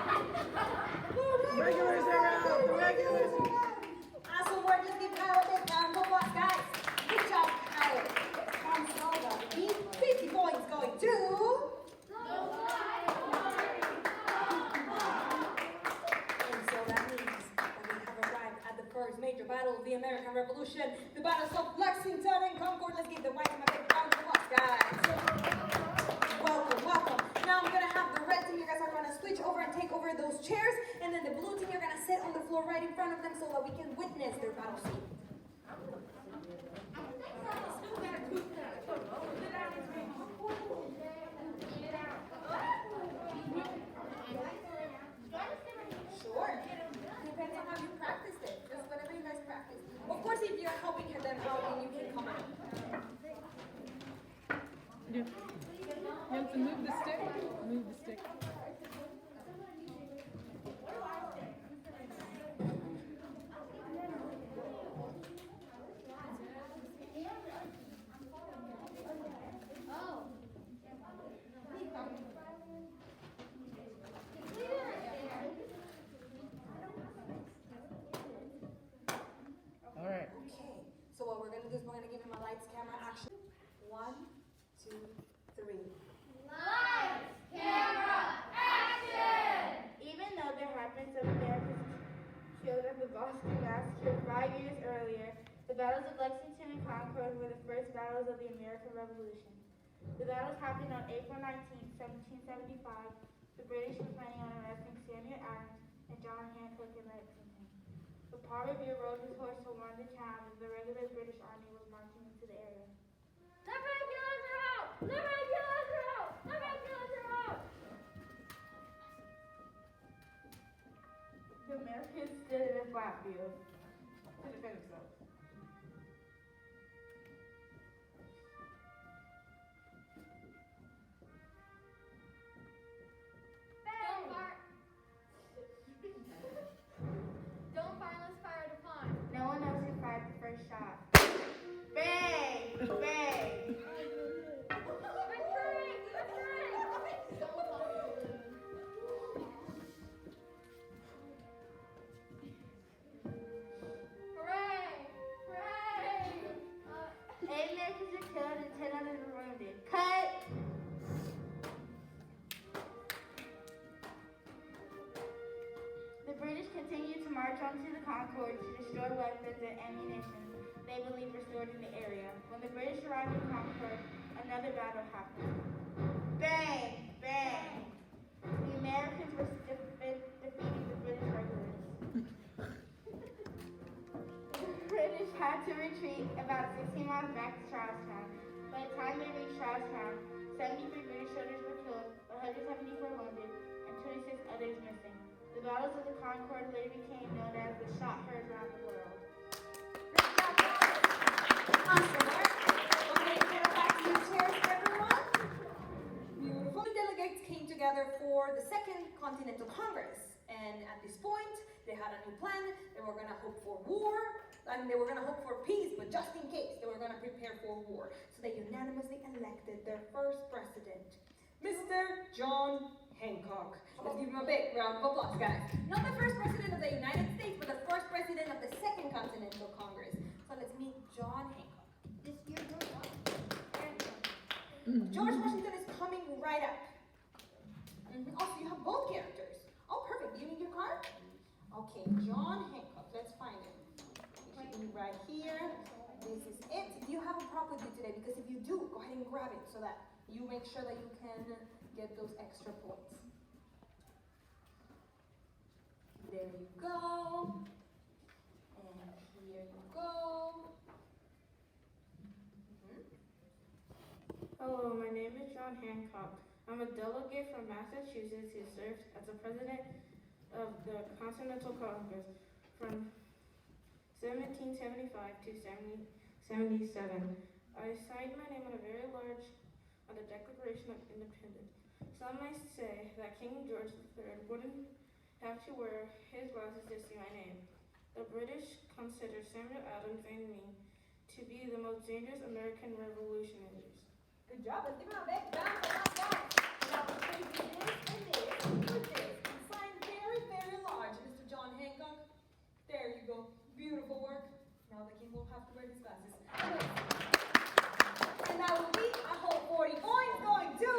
Speaker 3: The regulars are out. The regulars are out.
Speaker 1: Awesome work. Let's give Kyle a big round of applause, guys. Good job, Kyle. From Salva, 50 points going to... And so that means that we have arrived at the first major battle of the American Revolution, the battles of Lexington and Concord. Let's give the white team a big round of applause, guys. Welcome, welcome. Now I'm gonna have the red team, you guys are gonna switch over and take over those chairs, and then the blue team, you're gonna sit on the floor right in front of them so that we can witness their battle scene. Sure. Depends on how you practiced it. Just whatever you guys practice. Of course, if you're helping them out, then you can come out.
Speaker 3: You have to move the stick. Move the stick. All right.
Speaker 1: Okay. So what we're gonna do is we're gonna give him a lights, camera, action. 1, 2, 3.
Speaker 6: Even though there have been some Americans killed in the Boston Massacre 5 years earlier, the battles of Lexington and Concord were the first battles of the American Revolution. The battles happened on April 19, 1775. The British were planning on arresting Samuel Adams and John Hancock in Lexington. The Parliament Review rode his horse to warn the town as the regular British army was marching into the area.
Speaker 2: The regulars are out! The regulars are out! The regulars are out!
Speaker 6: The Americans stood in a flat field to defend themselves.
Speaker 2: Don't fire! Don't fire unless fired upon.
Speaker 6: No one else who fired the first shot. Bang! Bang!
Speaker 2: Hooray! Hooray!
Speaker 6: 8 Americans were killed and 10 others were wounded. Cut! The British continued to march onto the Concord to destroy weapons and ammunition they believed were stored in the area. When the British arrived in Concord, another battle happened. Bang! Bang! The Americans were defeating the British regulars. The British had to retreat about 16 miles back to Charlestown. By the time they reached Charlestown, 73 British soldiers were killed, 174 wounded, and 26 others missing. The battles of the Concord later became known as the shot heard around the world.
Speaker 1: Awesome work. Okay, get back to your chairs, everyone. Beautiful. The delegates came together for the Second Continental Congress, and at this point, they had a new plan. They were going to hope for war, and they were going to hope for peace, but just in case, they were going to prepare for war. So they unanimously elected their first president, Mr. John Hancock. Let's give him a big round of applause, guys. Not the first president of the United States, but the first president of the Second Continental Congress. So let's meet John Hancock. George Washington is coming right up. Oh, so you have both characters. Oh, perfect. Do you need your card? Okay, John Hancock. Let's find him. It should be right here. This is it. Do you have a prop with you today? Because if you do, go ahead and grab it so that you make sure that you can get those extra points. There you go. And here you go.
Speaker 8: Hello, my name is John Hancock. I'm a delegate from Massachusetts who served as the president of the Continental Congress from 1775 to 1777. I signed my name on the Declaration of Independence. Some might say that King George III wouldn't have to wear his glasses to see my name. The British consider Samuel Adams and me to be the most dangerous American revolutionaries.
Speaker 1: Good job. Let's give him a big round of applause, guys. Now, we're going to do this and this, put this, and sign now the king will have to wear his glasses. And that will be a whole 40 points going to...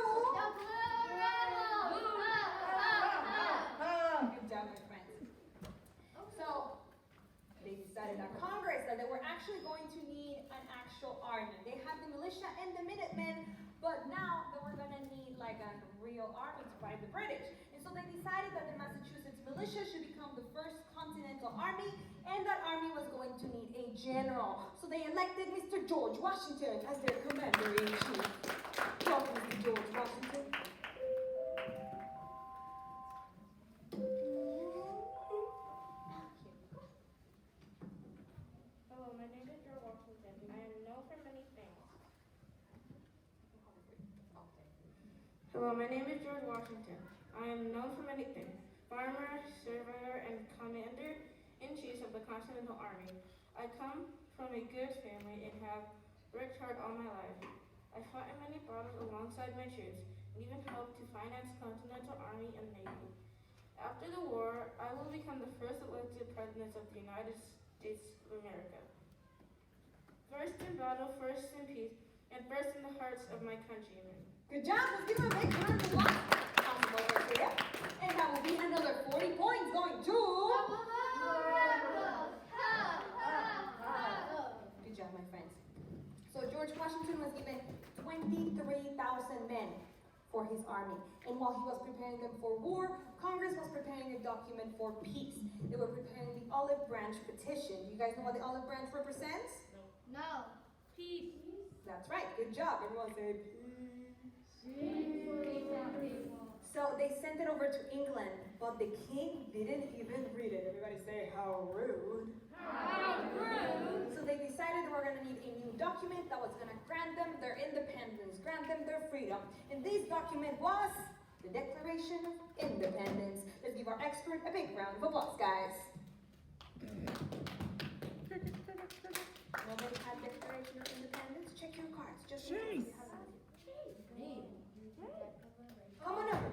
Speaker 1: Good job, my friends. So, they decided at Congress that they were actually going to need an actual army. They had the militia and the Minutemen, but now they were going to need like a real army to fight the British. And so they decided that the Massachusetts militia should become the first continental army, and that army was going to need a general. So they elected Mr. George Washington as their commander-in-chief. Welcome, Mr. George Washington.
Speaker 8: Hello, my name is George Washington. I am known for many things. Hello, my name is George Washington. I am known for many things. Farmer, surveyor, and commander-in-chief of the Continental Army. I come from a good family and have worked hard all my life. I fought in many battles alongside my troops and even helped to finance Continental Army and Navy. After the war, I will become the first elected president of the United States of America. First in battle, first in peace, and first in the hearts of my countrymen.
Speaker 1: Good job. Let's give him a big round of applause. Awesome over here. And that will be another 40 points going to... Good job, my friends. So George Washington was given 23,000 men for his army. And while he was preparing them for war, Congress was preparing a document for peace. They were preparing the Olive Branch Petition. You guys know what the Olive Branch represents?
Speaker 5: No.
Speaker 8: Peace.
Speaker 1: That's right. Good job. Everyone say peace. So they sent it over to England, but the king didn't even read it. Everybody say, how rude.
Speaker 8: How rude.
Speaker 1: So they decided they were going to need a new document that was going to grant them their independence, grant them their freedom. And this document was the Declaration of Independence. Let's give our expert a big round of applause, guys. Nobody had Declaration of Independence? Check your cards. Just in case you have it. Come on over.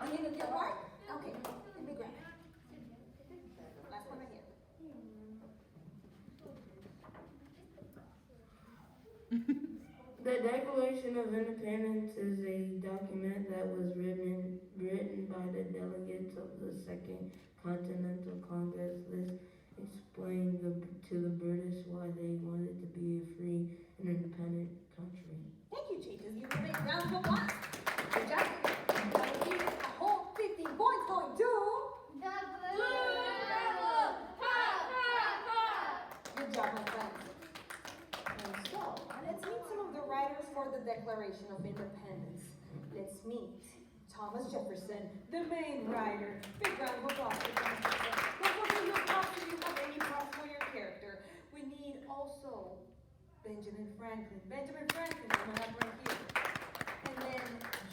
Speaker 1: Do you need your card? Okay, let me grab it. Last one right here.
Speaker 9: The Declaration of Independence is a document that was written by the delegates of the Second Continental Congress. This explained to the British why they wanted to be a free and independent country.
Speaker 1: Thank you, Chief. Just give a big round of applause. Good job. That would be a whole 15 points going to... Good job, my friends. And so, let's meet some of the writers for the Declaration of Independence. Let's meet Thomas Jefferson, the main writer. Big round of applause for Thomas Jefferson. Don't forget your props if you have any props for your character. We need also Benjamin Franklin. Benjamin Franklin, I'm gonna have right here. And then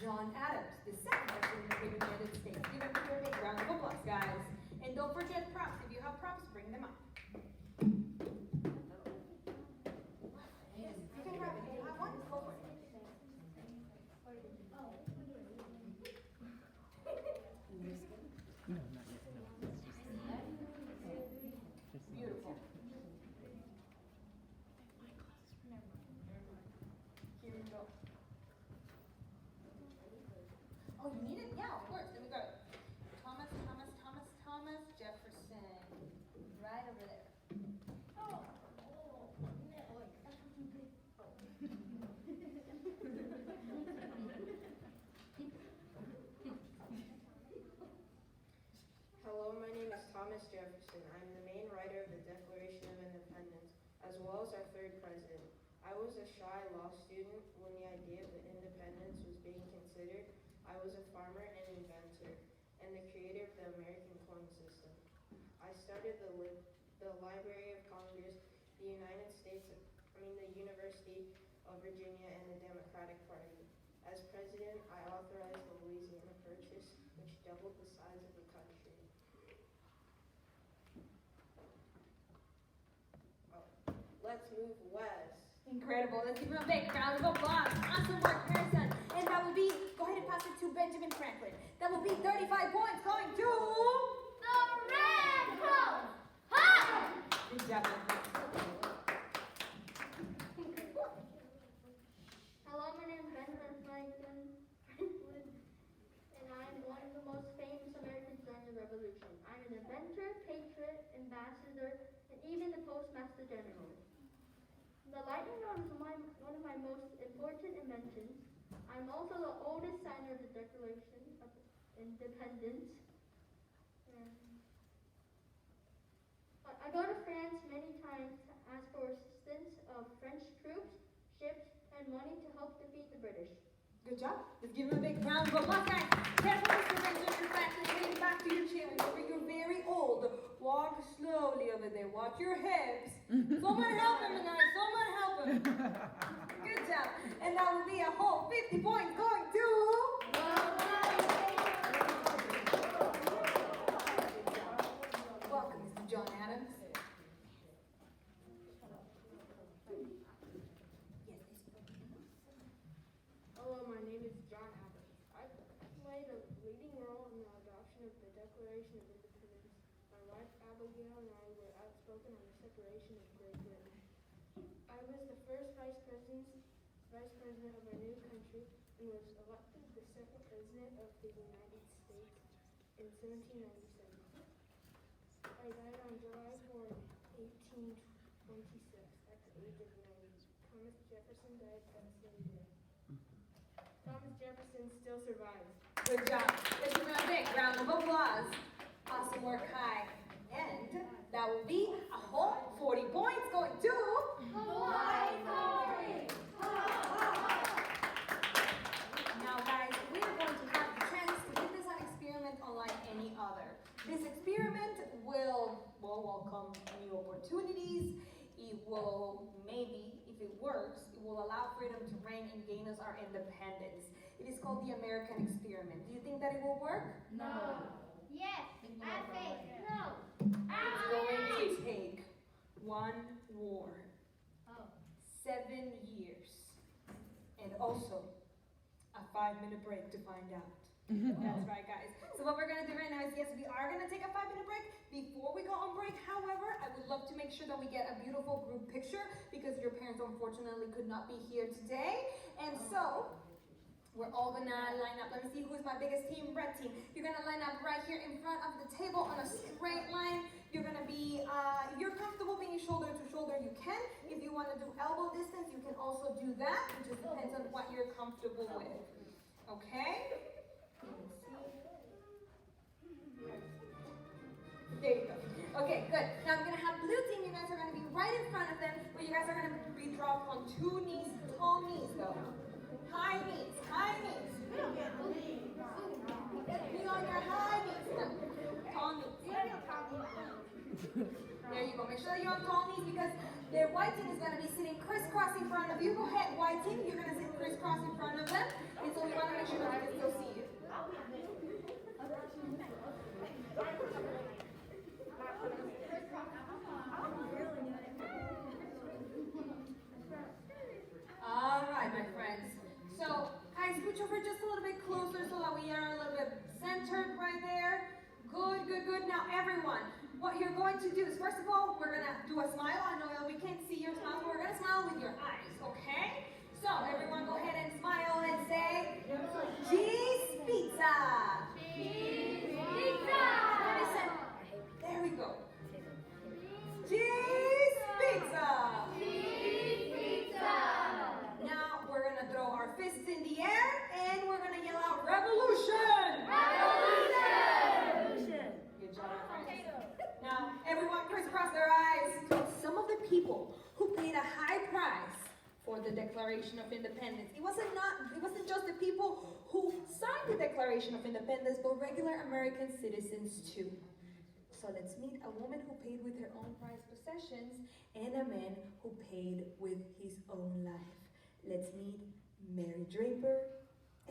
Speaker 1: John Adams, the second president of the United States. Give him a big round of applause, guys. And don't forget props. If you have props, bring them up. You can grab it. If you have one, go for it.
Speaker 3: No, not yet. No, it's just
Speaker 1: Beautiful. Here we go. Oh, you need it? Yeah, of course. Let me grab it. Thomas Jefferson. Right over there.
Speaker 9: Hello, my name is Thomas Jefferson. I'm the main writer of the Declaration of Independence, as well as our third president. I was a shy law student when the idea of independence was being considered. I was a farmer and inventor, and the creator of the American coin system. I started the Library of Congress, the University of Virginia, and the Democratic Party. As president, I authorized the Louisiana Purchase, which doubled the size of the country. Let's move west.
Speaker 1: Incredible. Let's give him a big round of applause. Awesome work, Harrison. And that will be, go ahead and pass it to Benjamin Franklin. That will be 35 points going to...
Speaker 5: The Red Cross! Ha!
Speaker 1: Good Good job, Nathan.
Speaker 2: Hello, my name is Benjamin Franklin, and I'm one of the most famous Americans during the Revolution. I'm an inventor, patriot, ambassador, and even the Postmaster General. The lightning rod is one of my most important inventions. I'm also the oldest signer of the Declaration of Independence. I go to France many times to ask for assistance of French troops, ships, and money to help defeat the British.
Speaker 1: Good job. Let's give him a big round of applause, guys. Careful, Mr. Benjamin, back and heading back to your chair. Remember, you're very old. Walk slowly over there. Watch your hips. Someone help him, guys. Someone help him. Good job. And that will be a whole 50 points going to... Welcome, Mr. John Adams.
Speaker 9: Hello, my name is John Adams. I played a leading role in the adoption of the Declaration of Independence. My wife Abigail and I were outspoken on the separation of Great Britain. I was the first vice president of our new country and was elected the second president of the United States in 1797. I died on July 4, 1826 at the age of 90. Thomas Jefferson died that same day. Thomas Jefferson still survives.
Speaker 1: Good job. Let's give him a big round of applause. Awesome work, Kai. And that will be a whole 40 points going to...
Speaker 2: Hawaii!
Speaker 1: Now, guys, we are going to have the chance to give this an experiment unlike any other. This experiment will welcome new opportunities. It will, maybe, if it works, it will allow freedom to reign and gain us our independence. It is called the American experiment. Do you think that it will work?
Speaker 2: No. Yes. I think no.
Speaker 1: It's going to take one war, 7 years, and also a 5-minute break to find out. That's right, guys. So what we're going to do right now is, yes, we are going to take a 5-minute break. Before we go on break, however, I would love to make sure that we get a beautiful group picture because your parents unfortunately could not be here today. And so, we're all going to line up. Let me see who's my biggest team. Red team. You're going to line up right here in front of the table on a straight line. You're going to be, if you're comfortable being shoulder to shoulder, you can. If you want to do elbow distance, you can also do that. It just depends on what you're comfortable with. Okay? There you go. Okay, good. Now I'm going to have blue team. You guys are going to be right in front of them, but you guys are going to be dropped on 2 knees, tall knees though. High knees, high knees. Be on your high knees now. Tall knees. There you go. Make sure that you're on tall knees because their white team is going to be sitting crisscross in front of you. Go ahead, white team. You're going to sit crisscross in front of them. And so we want to make sure that we can still see you. All right, my friends. So, guys, scooch over just a little bit closer so that we are a little bit centered right there. Good, good, good. Now, everyone, what you're going to do is, first of all, we're going to do a smile. I know we can't see your smile, but we're going to smile with your eyes, okay? So, everyone go ahead and smile and say, cheese pizza.
Speaker 2: Cheese pizza.
Speaker 1: There we go. Cheese pizza.
Speaker 2: Cheese pizza.
Speaker 1: Now we're gonna throw our fists in the air and we're gonna yell out revolution!
Speaker 2: Revolution.
Speaker 1: Good job, friends. Now everyone crisscross their eyes. Some of the people who paid a high price for the Declaration of Independence. It wasn't just the people who signed the Declaration of Independence, but regular American citizens too. So let's meet a woman who paid with her own prized possessions and a man who paid with his own life. Let's meet Mary Draper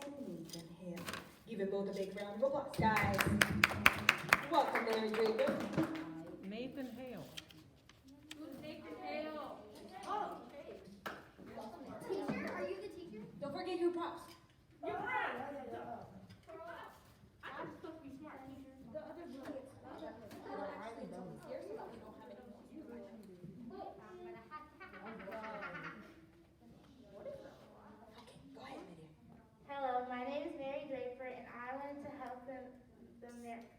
Speaker 1: and Nathan Hale. Give them both a big round of applause, guys. Welcome, Mary Draper.
Speaker 3: Nathan Hale.
Speaker 2: Nathan Hale.
Speaker 4: Oh. Teacher, are you the teacher?
Speaker 1: Don't forget your props.
Speaker 6: I'm supposed to be smart, teacher. The other
Speaker 1: Here so that we don't have any more.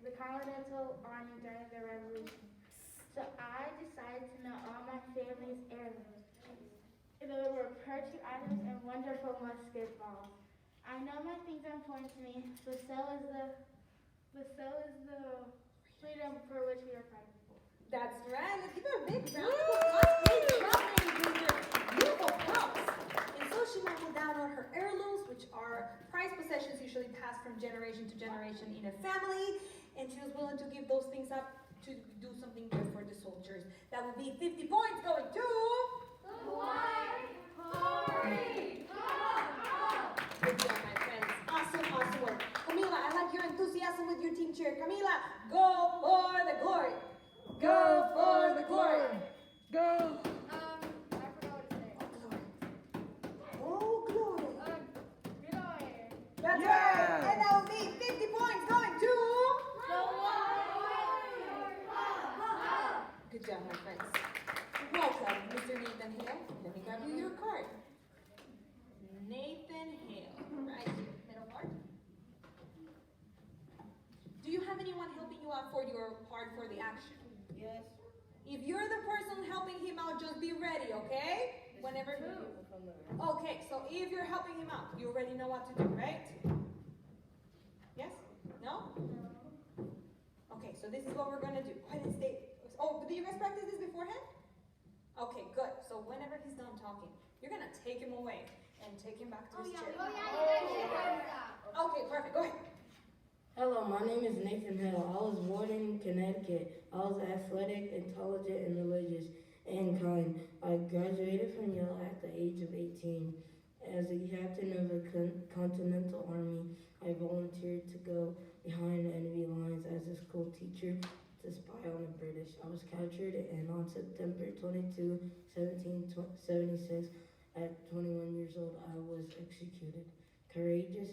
Speaker 6: the Continental Army during the Revolution. So I decided to know all my family's heirlooms. There were perch items and wonderful musket balls. I know my things are important to me, but so is the freedom for which we are fighting for.
Speaker 1: That's right. Let's give her a big round of applause. Great job, ladies and gentlemen. Beautiful props. And so she knuckled down on her heirlooms, which are prized possessions usually passed from generation to generation in a family. And she was willing to give those things up to do something good for the soldiers. That would be 50 points going to...
Speaker 2: The White Party!
Speaker 1: Good job, my friends. Awesome, awesome work. Camila, I like your enthusiasm with your team cheer. Camila, go for the glory. Go for the glory.
Speaker 3: Go!
Speaker 6: I forgot what to say.
Speaker 1: Oh, glory.
Speaker 6: Glory.
Speaker 1: That's
Speaker 3: Yeah.
Speaker 1: right. And that will be 50 points going to... Good job, my friends. Welcome, Mr. Nathan Hale. Let me grab you your card. Nathan Hale, right here, middle part. Do you have anyone helping you out for your part for the action?
Speaker 7: Yes.
Speaker 1: If you're the person helping him out, just be ready, okay? Whenever. Okay, so if you're helping him out, you already know what to do, right? Yes? No? Okay, so this is what we're gonna do. Go ahead and stay. Oh, did you guys practice this beforehand? Okay, good. So whenever he's done talking, you're gonna take him away and take him back to his chair. Okay, perfect. Go ahead.
Speaker 7: Hello, my name is Nathan Hill. I was born in Connecticut. I was athletic, intelligent, and religious, and kind. I graduated from Yale at the age of 18. As a captain of the Continental Army, I volunteered to go behind enemy lines as a school teacher to spy on the British. I was captured, and on September 22, 1776, at 21 years old, I was executed. Courageous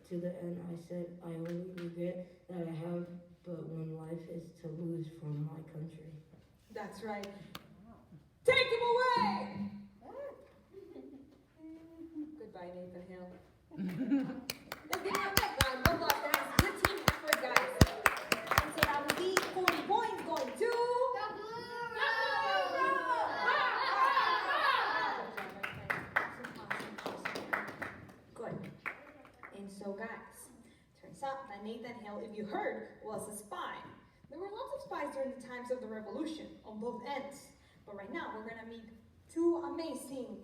Speaker 7: to the end, I said, I only regret that I have but one life is to lose for my country.
Speaker 1: That's right. Take him away! Goodbye, Nathan Hill. Let's give him a big round of applause. That's good team effort, guys. And so that would be 40 points going to... Good. And so, guys, turns out that Nathan Hill, if you heard, was a spy. There were lots of spies during the times of the revolution on both ends. But right now, we're gonna meet two amazing,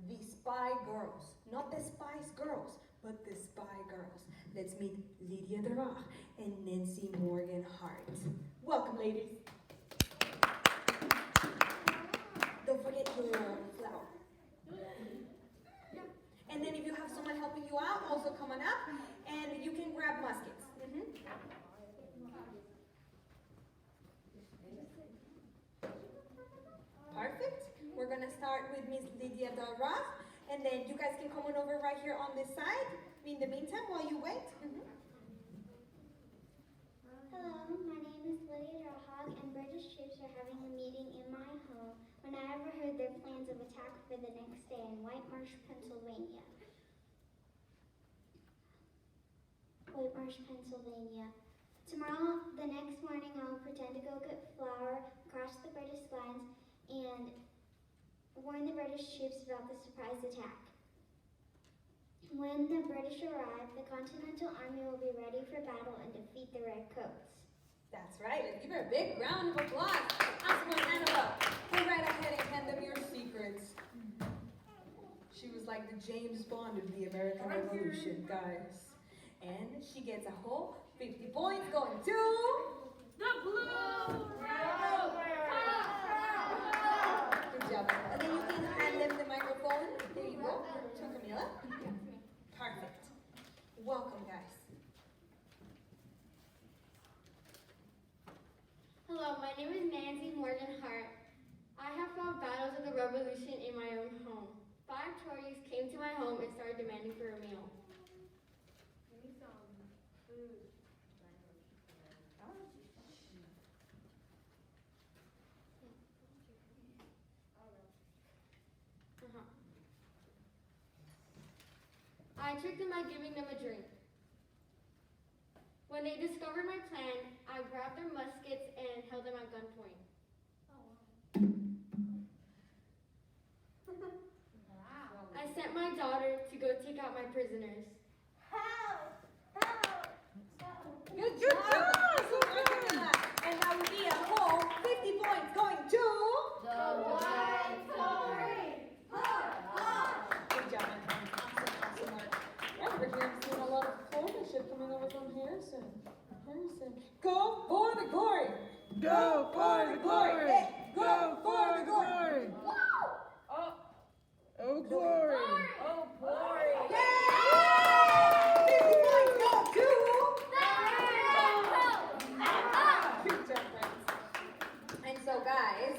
Speaker 1: the spy girls. Not the Spice Girls, but the spy girls. Let's meet Lydia Dara and Nancy Morgan Hart. Welcome, ladies. Don't forget your flower. And then if you have someone helping you out, also come on up, and you can grab muskets. Perfect. We're gonna start with Miss Lydia Dara, and then you guys can come on over right here on this side. In the meantime, while you wait.
Speaker 4: Hello, my name is Lydia Rahag, and British troops are having a meeting in my home when I overheard their plans of attack for the next day in White Marsh, Pennsylvania. Tomorrow, the next morning, I will pretend to go get flour across the British lines and warn the British troops about the surprise attack. When the British arrive, the Continental Army will be ready for battle and defeat the Redcoats.
Speaker 1: That's right. Let's give her a big round of applause. Awesome one, Annabelle. Go right ahead and hand them your secrets. She was like the James Bond of the American Revolution, guys. And she gets a whole 50 points going to...
Speaker 2: The Blue
Speaker 1: Good job. And then you can hand them the microphone. There you go. To Camila. Perfect. Welcome, guys.
Speaker 2: Hello, my name is Nancy Morgan Hart. I have fought battles of the Revolution in my own home. 5 Tories came to my home and started demanding for a meal.
Speaker 6: Give me some food.
Speaker 2: I tricked them by giving them a drink. When they discovered my plan, I grabbed their muskets and held them at gunpoint. I sent my daughter to go take out my prisoners.
Speaker 1: Good job! And that would be a whole 50 points going to
Speaker 5: The White Story.
Speaker 1: Good job, Anton. Awesome work. Yeah, we're here seeing a lot of craftsmanship coming over from Harrison. Go for the glory!
Speaker 3: Go for the glory!
Speaker 1: Hey, go for the glory!
Speaker 3: Oh, glory!
Speaker 1: Oh, glory! Yay! 50 points go to Good job, friends. And so, guys,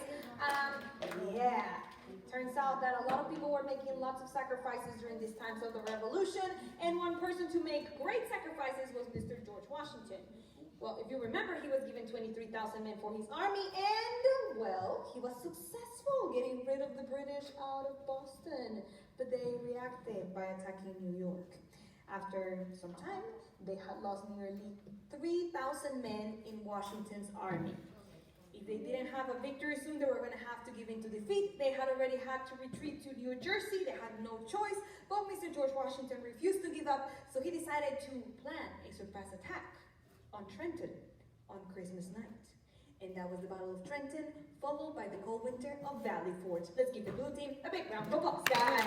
Speaker 1: yeah. Turns out that a lot of people were making lots of sacrifices during these times of the revolution, and one person to make great sacrifices was Mr. George Washington. Well, if you remember, he was given 23,000 men for his army, and, well, he was successful getting rid of the British out of Boston, but they reacted by attacking New York. After some time, they had lost nearly 3,000 men in Washington's army. If they didn't have a victory soon, they were going to have to give in to defeat. They had already had to retreat to New Jersey. They had no choice, but Mr. George Washington refused to give up, so he decided to plan a surprise attack on Trenton on Christmas night. And that was the Battle of Trenton, followed by the cold winter of Valley Forge. Let's give the blue team a big round of applause, guys.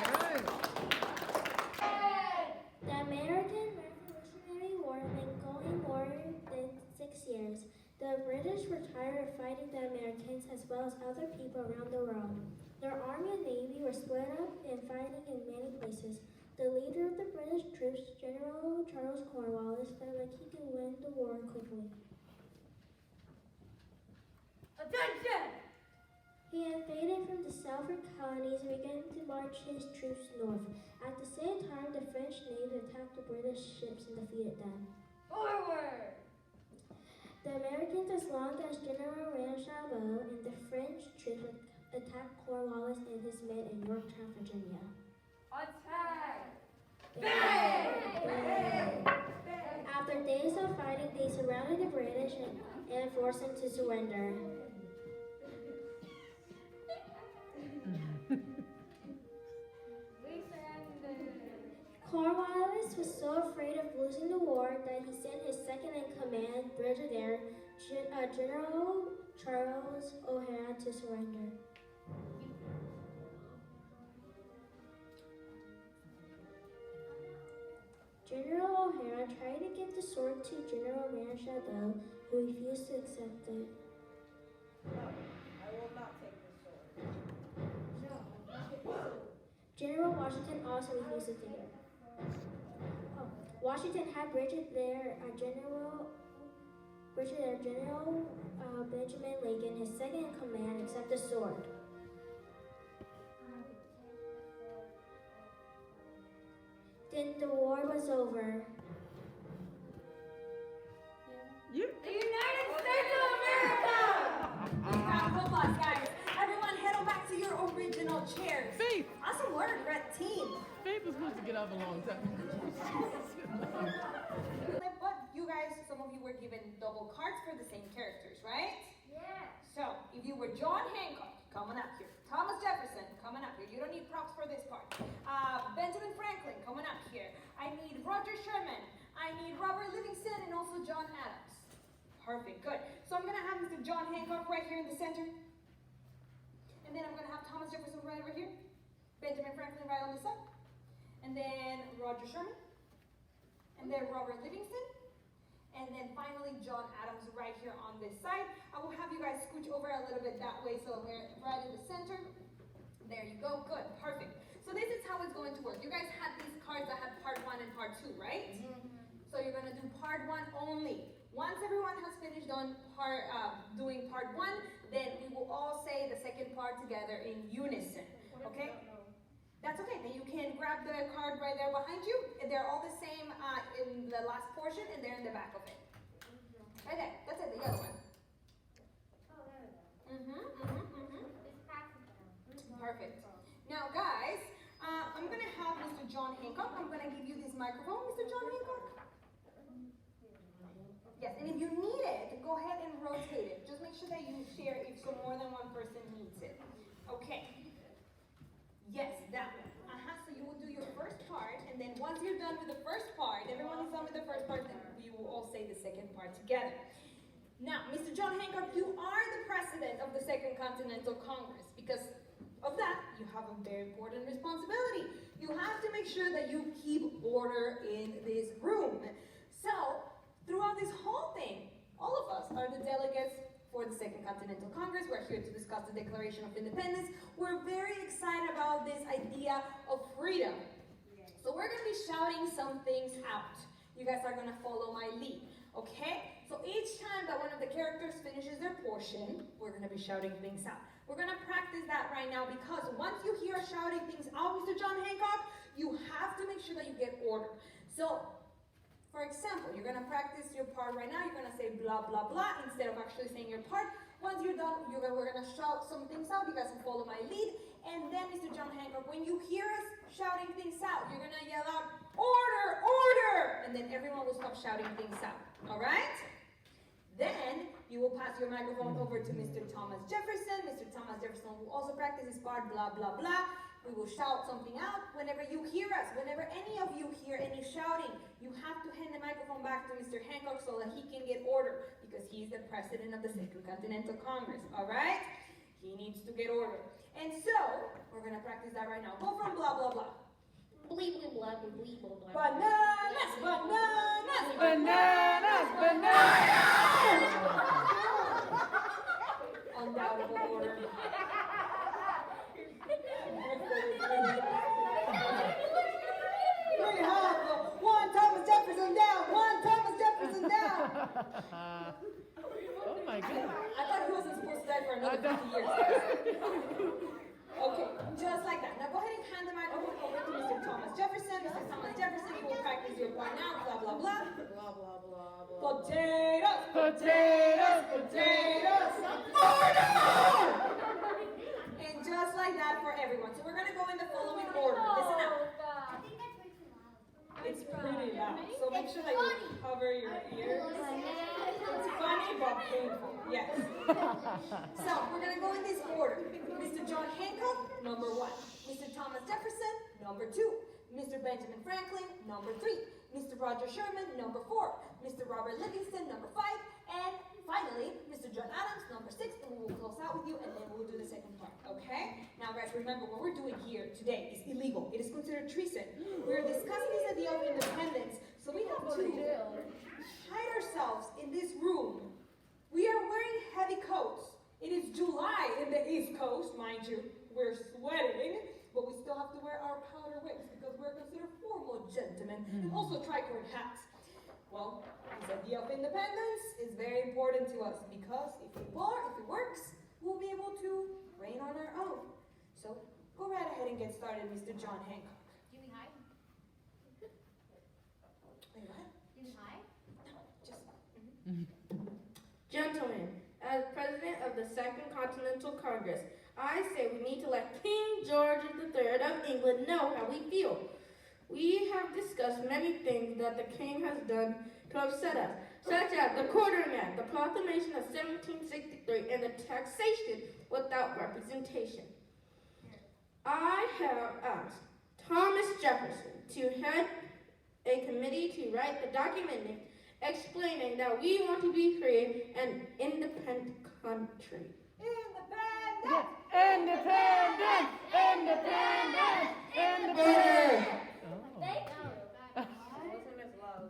Speaker 4: The American Revolutionary War had been going more than 6 years. The British were tired of fighting the Americans as well as other people around the world. Their army and navy were split up and fighting in many places. The leader of the British troops, General Charles Cornwallis, felt like he could win the war quickly.
Speaker 6: Attention!
Speaker 4: He invaded from the southern colonies and began to march his troops north. At the same time, the French navy attacked the British ships and defeated them.
Speaker 6: Forward!
Speaker 4: The Americans, as long as General Ramshaw and the French troops attacked Cornwallis and his men in Yorktown, Virginia.
Speaker 6: Attack!
Speaker 4: Bang! After days of fighting, they surrounded the British and forced them to surrender. Cornwallis was so afraid of losing the war that he sent his second-in-command, Brigadier General Charles O'Hara, to surrender. General O'Hara tried to give the sword to General Ramshaw, who refused to accept it.
Speaker 9: No, I will not take this sword.
Speaker 4: General Washington also refused to take it. Washington had Brigadier General Benjamin Lincoln, his second-in-command, accept the sword. Then the war was over.
Speaker 6: The United States of America!
Speaker 1: Round of applause, guys. Everyone head on back to your original chairs.
Speaker 3: Faith!
Speaker 1: Awesome work, red team.
Speaker 3: Faith was supposed to get up a long time.
Speaker 1: But you guys, some of you were given double cards for the same characters, right?
Speaker 6: Yeah.
Speaker 1: So, if you were John Hancock, coming up here. Thomas Jefferson, coming up here. You don't need props for this part. Benjamin Franklin, coming up here. I need Roger Sherman. I need Robert Livingston and also John Adams. Perfect, good. So I'm gonna have Mr. John Hancock right here in the center. And then I'm gonna have Thomas Jefferson right over here. Benjamin Franklin right on the side. And then Roger Sherman. And then Robert Livingston. And then finally John Adams right here on this side. I will have you guys scooch over a little bit that way so we're right in the center. There you go, good, perfect. So this is how it's going to work. You guys had these cards that had part 1 and part 2, right? So you're gonna do part 1 only. Once everyone has finished doing part 1, then we will all say the second part together in unison, okay? That's okay, then you can grab the card right there behind you. They're all the same in the last portion and they're in the back of it. Right there, that's it, the yellow one. Perfect. Now guys, I'm gonna have Mr. John Hancock, I'm gonna give you this microphone, Mr. John Hancock. and rotate it. Just make sure that you share if so more than one person needs it. Okay. Yes, that one. So you will do your first part, and then once you're done with the first part, everyone is done with the first part, then we will all say the second part together. Now, Mr. John Hancock, you are the president of the Second Continental Congress. Because of that, you have a very important responsibility. You have to make sure that you keep order in this room. So, throughout this whole thing, all of us are the delegates for the Second Continental Congress. We're here to discuss the Declaration of Independence. We're very excited about this idea of freedom. So we're going to be shouting some things out. You guys are going to follow my lead, okay? So each time that one of the characters finishes their portion, we're going to be shouting things out. We're going to practice that right now because once you hear us shouting things out, Mr. John Hancock, you have to make sure that you get order. So, for example, you're going to practice your part right now. You're going to say blah, blah, blah instead of actually saying your part. Once you're done, we're going to shout some things out. You guys can follow my lead. And then, Mr. John Hancock, when you hear us shouting things out, you're going to yell out, order, order! And then everyone will stop shouting things out. All right? Then, you will pass your microphone over to Mr. Thomas Jefferson. Mr. Thomas Jefferson will also practice his part, blah, blah, blah. We will shout something out whenever you hear us. Whenever any of you hear any shouting, you have to hand the microphone back to Mr. Hancock so that he can get order because he's the president of the Second Continental Congress, all right? He needs to get order. And so, we're going to practice that right now. Go from blah, blah, blah.
Speaker 2: Bleep, bleep, blah, bleep, bleep, blah, blah.
Speaker 1: Bananas, bananas,
Speaker 3: Bananas, bananas!
Speaker 1: Undoubtable order. We have one Thomas Jefferson down, one Thomas Jefferson down.
Speaker 3: Oh my goodness.
Speaker 1: I thought he wasn't supposed to die for another 50 years. Okay, just like that. Now go ahead and hand the microphone over to Mr. Thomas Jefferson. Mr. Thomas Jefferson, you will practice your part now, blah, blah, blah.
Speaker 9: Blah, blah, blah, blah.
Speaker 1: Potatoes,
Speaker 3: Potatoes,
Speaker 1: potatoes, order! And just like that for everyone. So we're going to go in the following order. Listen up.
Speaker 4: I think that's way too loud.
Speaker 1: It's pretty loud. So make sure that you cover your ears. It's funny but painful. Yes. So we're going to go in this order. Mr. John Hancock, number 1. Mr. Thomas Jefferson, number 2. Mr. Benjamin Franklin, number 3. Mr. Roger Sherman, number 4. Mr. Robert Livingston, number 5. And finally, Mr. John Adams, number 6. And we will close out with you, and then we'll do the second part, okay? Now, guys, remember, what we're doing here today is illegal. It is considered treason. We're discussing this idea of independence, so we have to hide ourselves in this room. We are wearing heavy coats. It is July in the East Coast, mind you. We're sweating, but we still have to wear our powder wigs because we're considered formal gentlemen, and also tricorn hats. Well, this idea of independence is very important to us because if it works, we'll be able to reign on our own. So go right ahead and get started, Mr. John Hancock.
Speaker 2: Do we hide?
Speaker 1: Wait, what?
Speaker 2: Do we hide?
Speaker 1: No, just...
Speaker 9: Gentlemen, as President of the Second Continental Congress, I say we need to let King George III of England know how we feel. We have discussed many things that the King has done to upset us, such as the Quartering Act, the Proclamation of 1763, and the taxation without representation. I have asked Thomas Jefferson to head a committee to write the document explaining that we want to be free and independent country.
Speaker 1: Independent!
Speaker 3: Independent! Independent! Independent!
Speaker 2: Thank you.
Speaker 9: Wasn't as loud.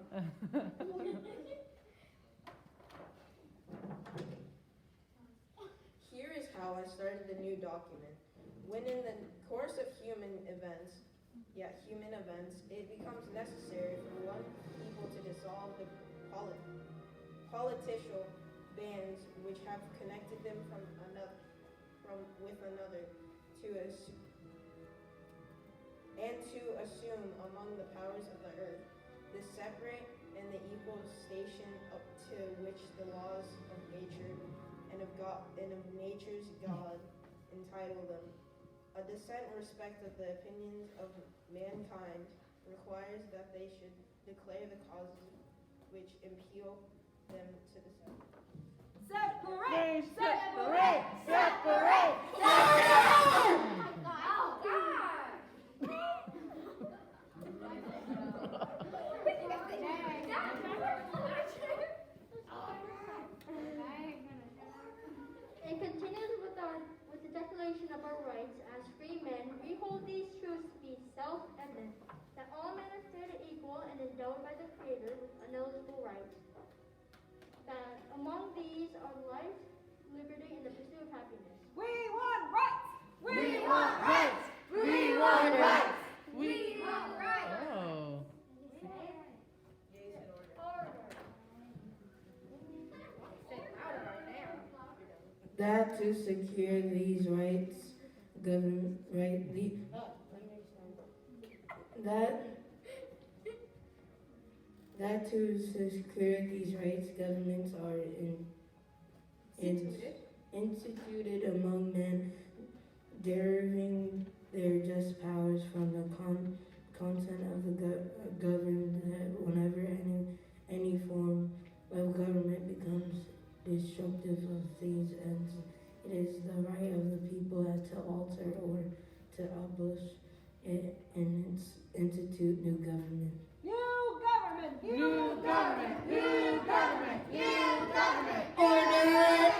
Speaker 9: Here is how I started the new document. When in the course of human events, it becomes necessary for one people to dissolve the political bands which have connected them with another, to assume among the powers of the earth the separate and the equal station up to which the laws of nature and of nature's God entitle them. A dissent in respect of the opinions of mankind requires that they should declare the causes which impel them to dissent.
Speaker 1: So
Speaker 2: up our rights as free men, we hold these truths to be self-evident, that all men are created equal and endowed by the Creator with unalienable rights, that among these are life, liberty, and the pursuit of happiness.
Speaker 1: We want rights!
Speaker 3: We want rights! We want rights! We
Speaker 2: want rights!
Speaker 3: Oh.
Speaker 7: That to secure these rights, government that to secure these rights, governments are instituted among men, deriving their just powers from the content of the governed. That whenever any form of government becomes destructive of these ends, it is the right of the people to alter or to abolish it and institute new government.
Speaker 1: New government!
Speaker 3: New government! New government! New government!
Speaker 7: Order!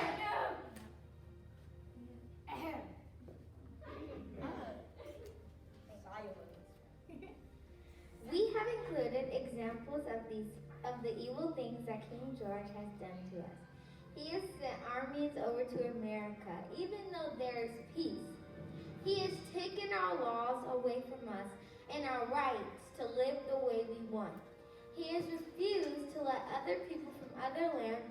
Speaker 5: We have included examples of the evil things that King George has done to us. He has sent armies over to America, even though there is peace. He has taken our laws away from us and our rights to live the way we want. He has refused to let other people from other lands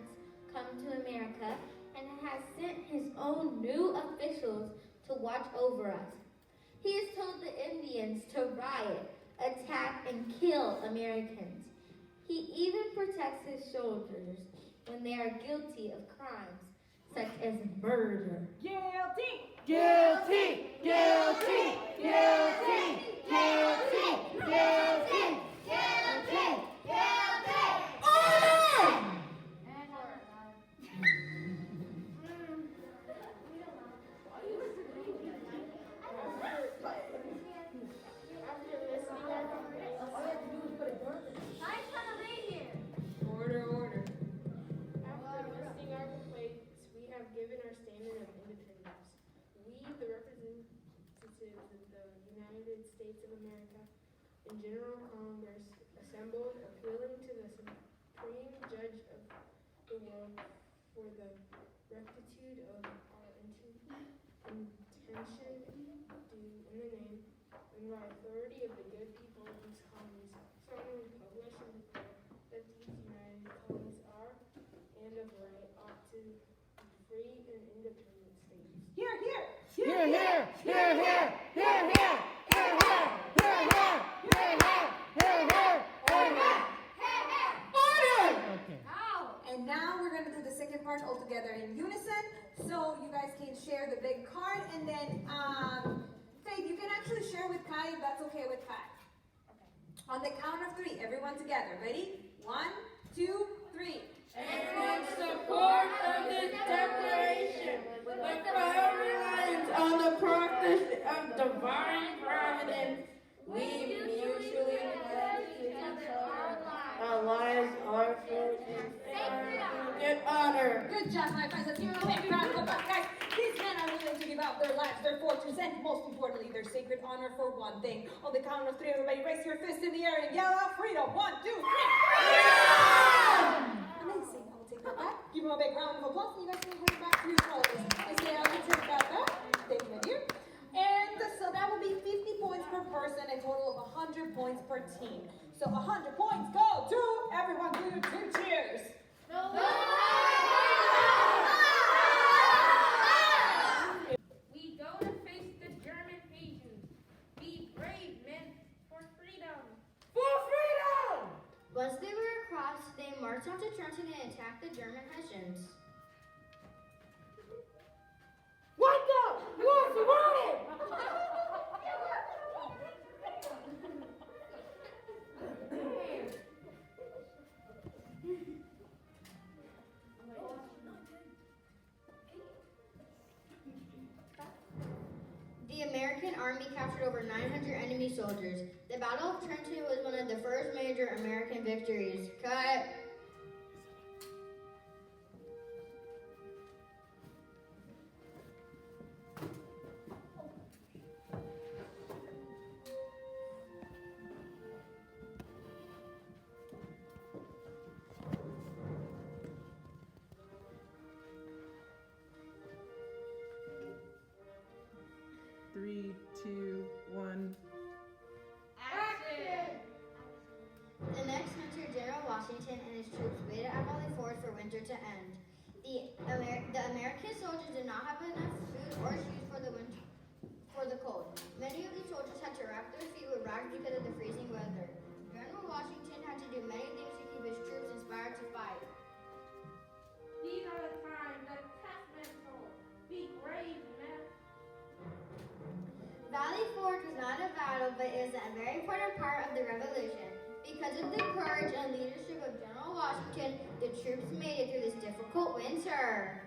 Speaker 5: come to America and has sent his own new officials to watch over us. He has told the Indians to riot, attack, and kill Americans. He even protects his soldiers when they are guilty of crimes such as murder.
Speaker 1: Guilty!
Speaker 3: Guilty! Guilty! Guilty! Guilty! Guilty!
Speaker 5: Guilty!
Speaker 1: Order, order.
Speaker 9: After listing our complaints, we have given our statement of independence. We, the representatives of the United States of America, in General Congress, assembled, appealing to the Supreme Judge of the world for the rectitude of our intention due in the name and by authority of the good people of these colonies, solemnly publish and declare that these United Colonies are and of right ought to be free and independent states.
Speaker 1: Here, here!
Speaker 3: Here, here! Here, here! Here, here! Here, here! Here, here! Here, here! Here, here! Here, here! Order! Okay.
Speaker 1: And now we're going to do the second part all together in unison. So you guys can share the big card, and then Faith, you can actually share with Kai if that's okay with Kai. Okay. On the count of 3, everyone together. Ready? 1, 2, 3.
Speaker 9: And in support of this declaration, with firm reliance on the practice of divine providence, we mutually pledge to each other our lives, our fortunes, and honor.
Speaker 1: Good job, my friends. Let's give them a big round of applause, guys. These men are willing to give up their lives, their fortunes, and most importantly, their sacred honor for one thing. On the count of 3, everybody raise your fist in the air and yell out freedom. 1, 2, 3. Freedom! Amazing. I will take that back. Give them a big round of applause. You guys can head back to your colleagues. I say I will take that back. Thank you, my dear. And so that will be 50 points per person, a total of 100 points per team. So 100 points go to everyone. Do your 2 cheers.
Speaker 9: We go to face the German Asians. Be brave, men, for freedom.
Speaker 3: For freedom!
Speaker 5: Once they were across, they marched on to Trenton and attacked the German Hessians.
Speaker 3: What the? What's running?
Speaker 5: The American army captured over 900 enemy soldiers. The Battle of Trenton was one of the first major American victories. Cut. The American soldiers did not have enough food or shoes for the winter, for the cold. Many of the soldiers had to wrap their feet with rags because of the freezing weather. General Washington had to do many things to keep his troops inspired to fight.
Speaker 6: These are the times that test mental. Be brave, men.
Speaker 5: Valley Forge was not a battle, but it was a very important part of the revolution. Because of the courage and leadership of General Washington, the troops made it through this difficult winter.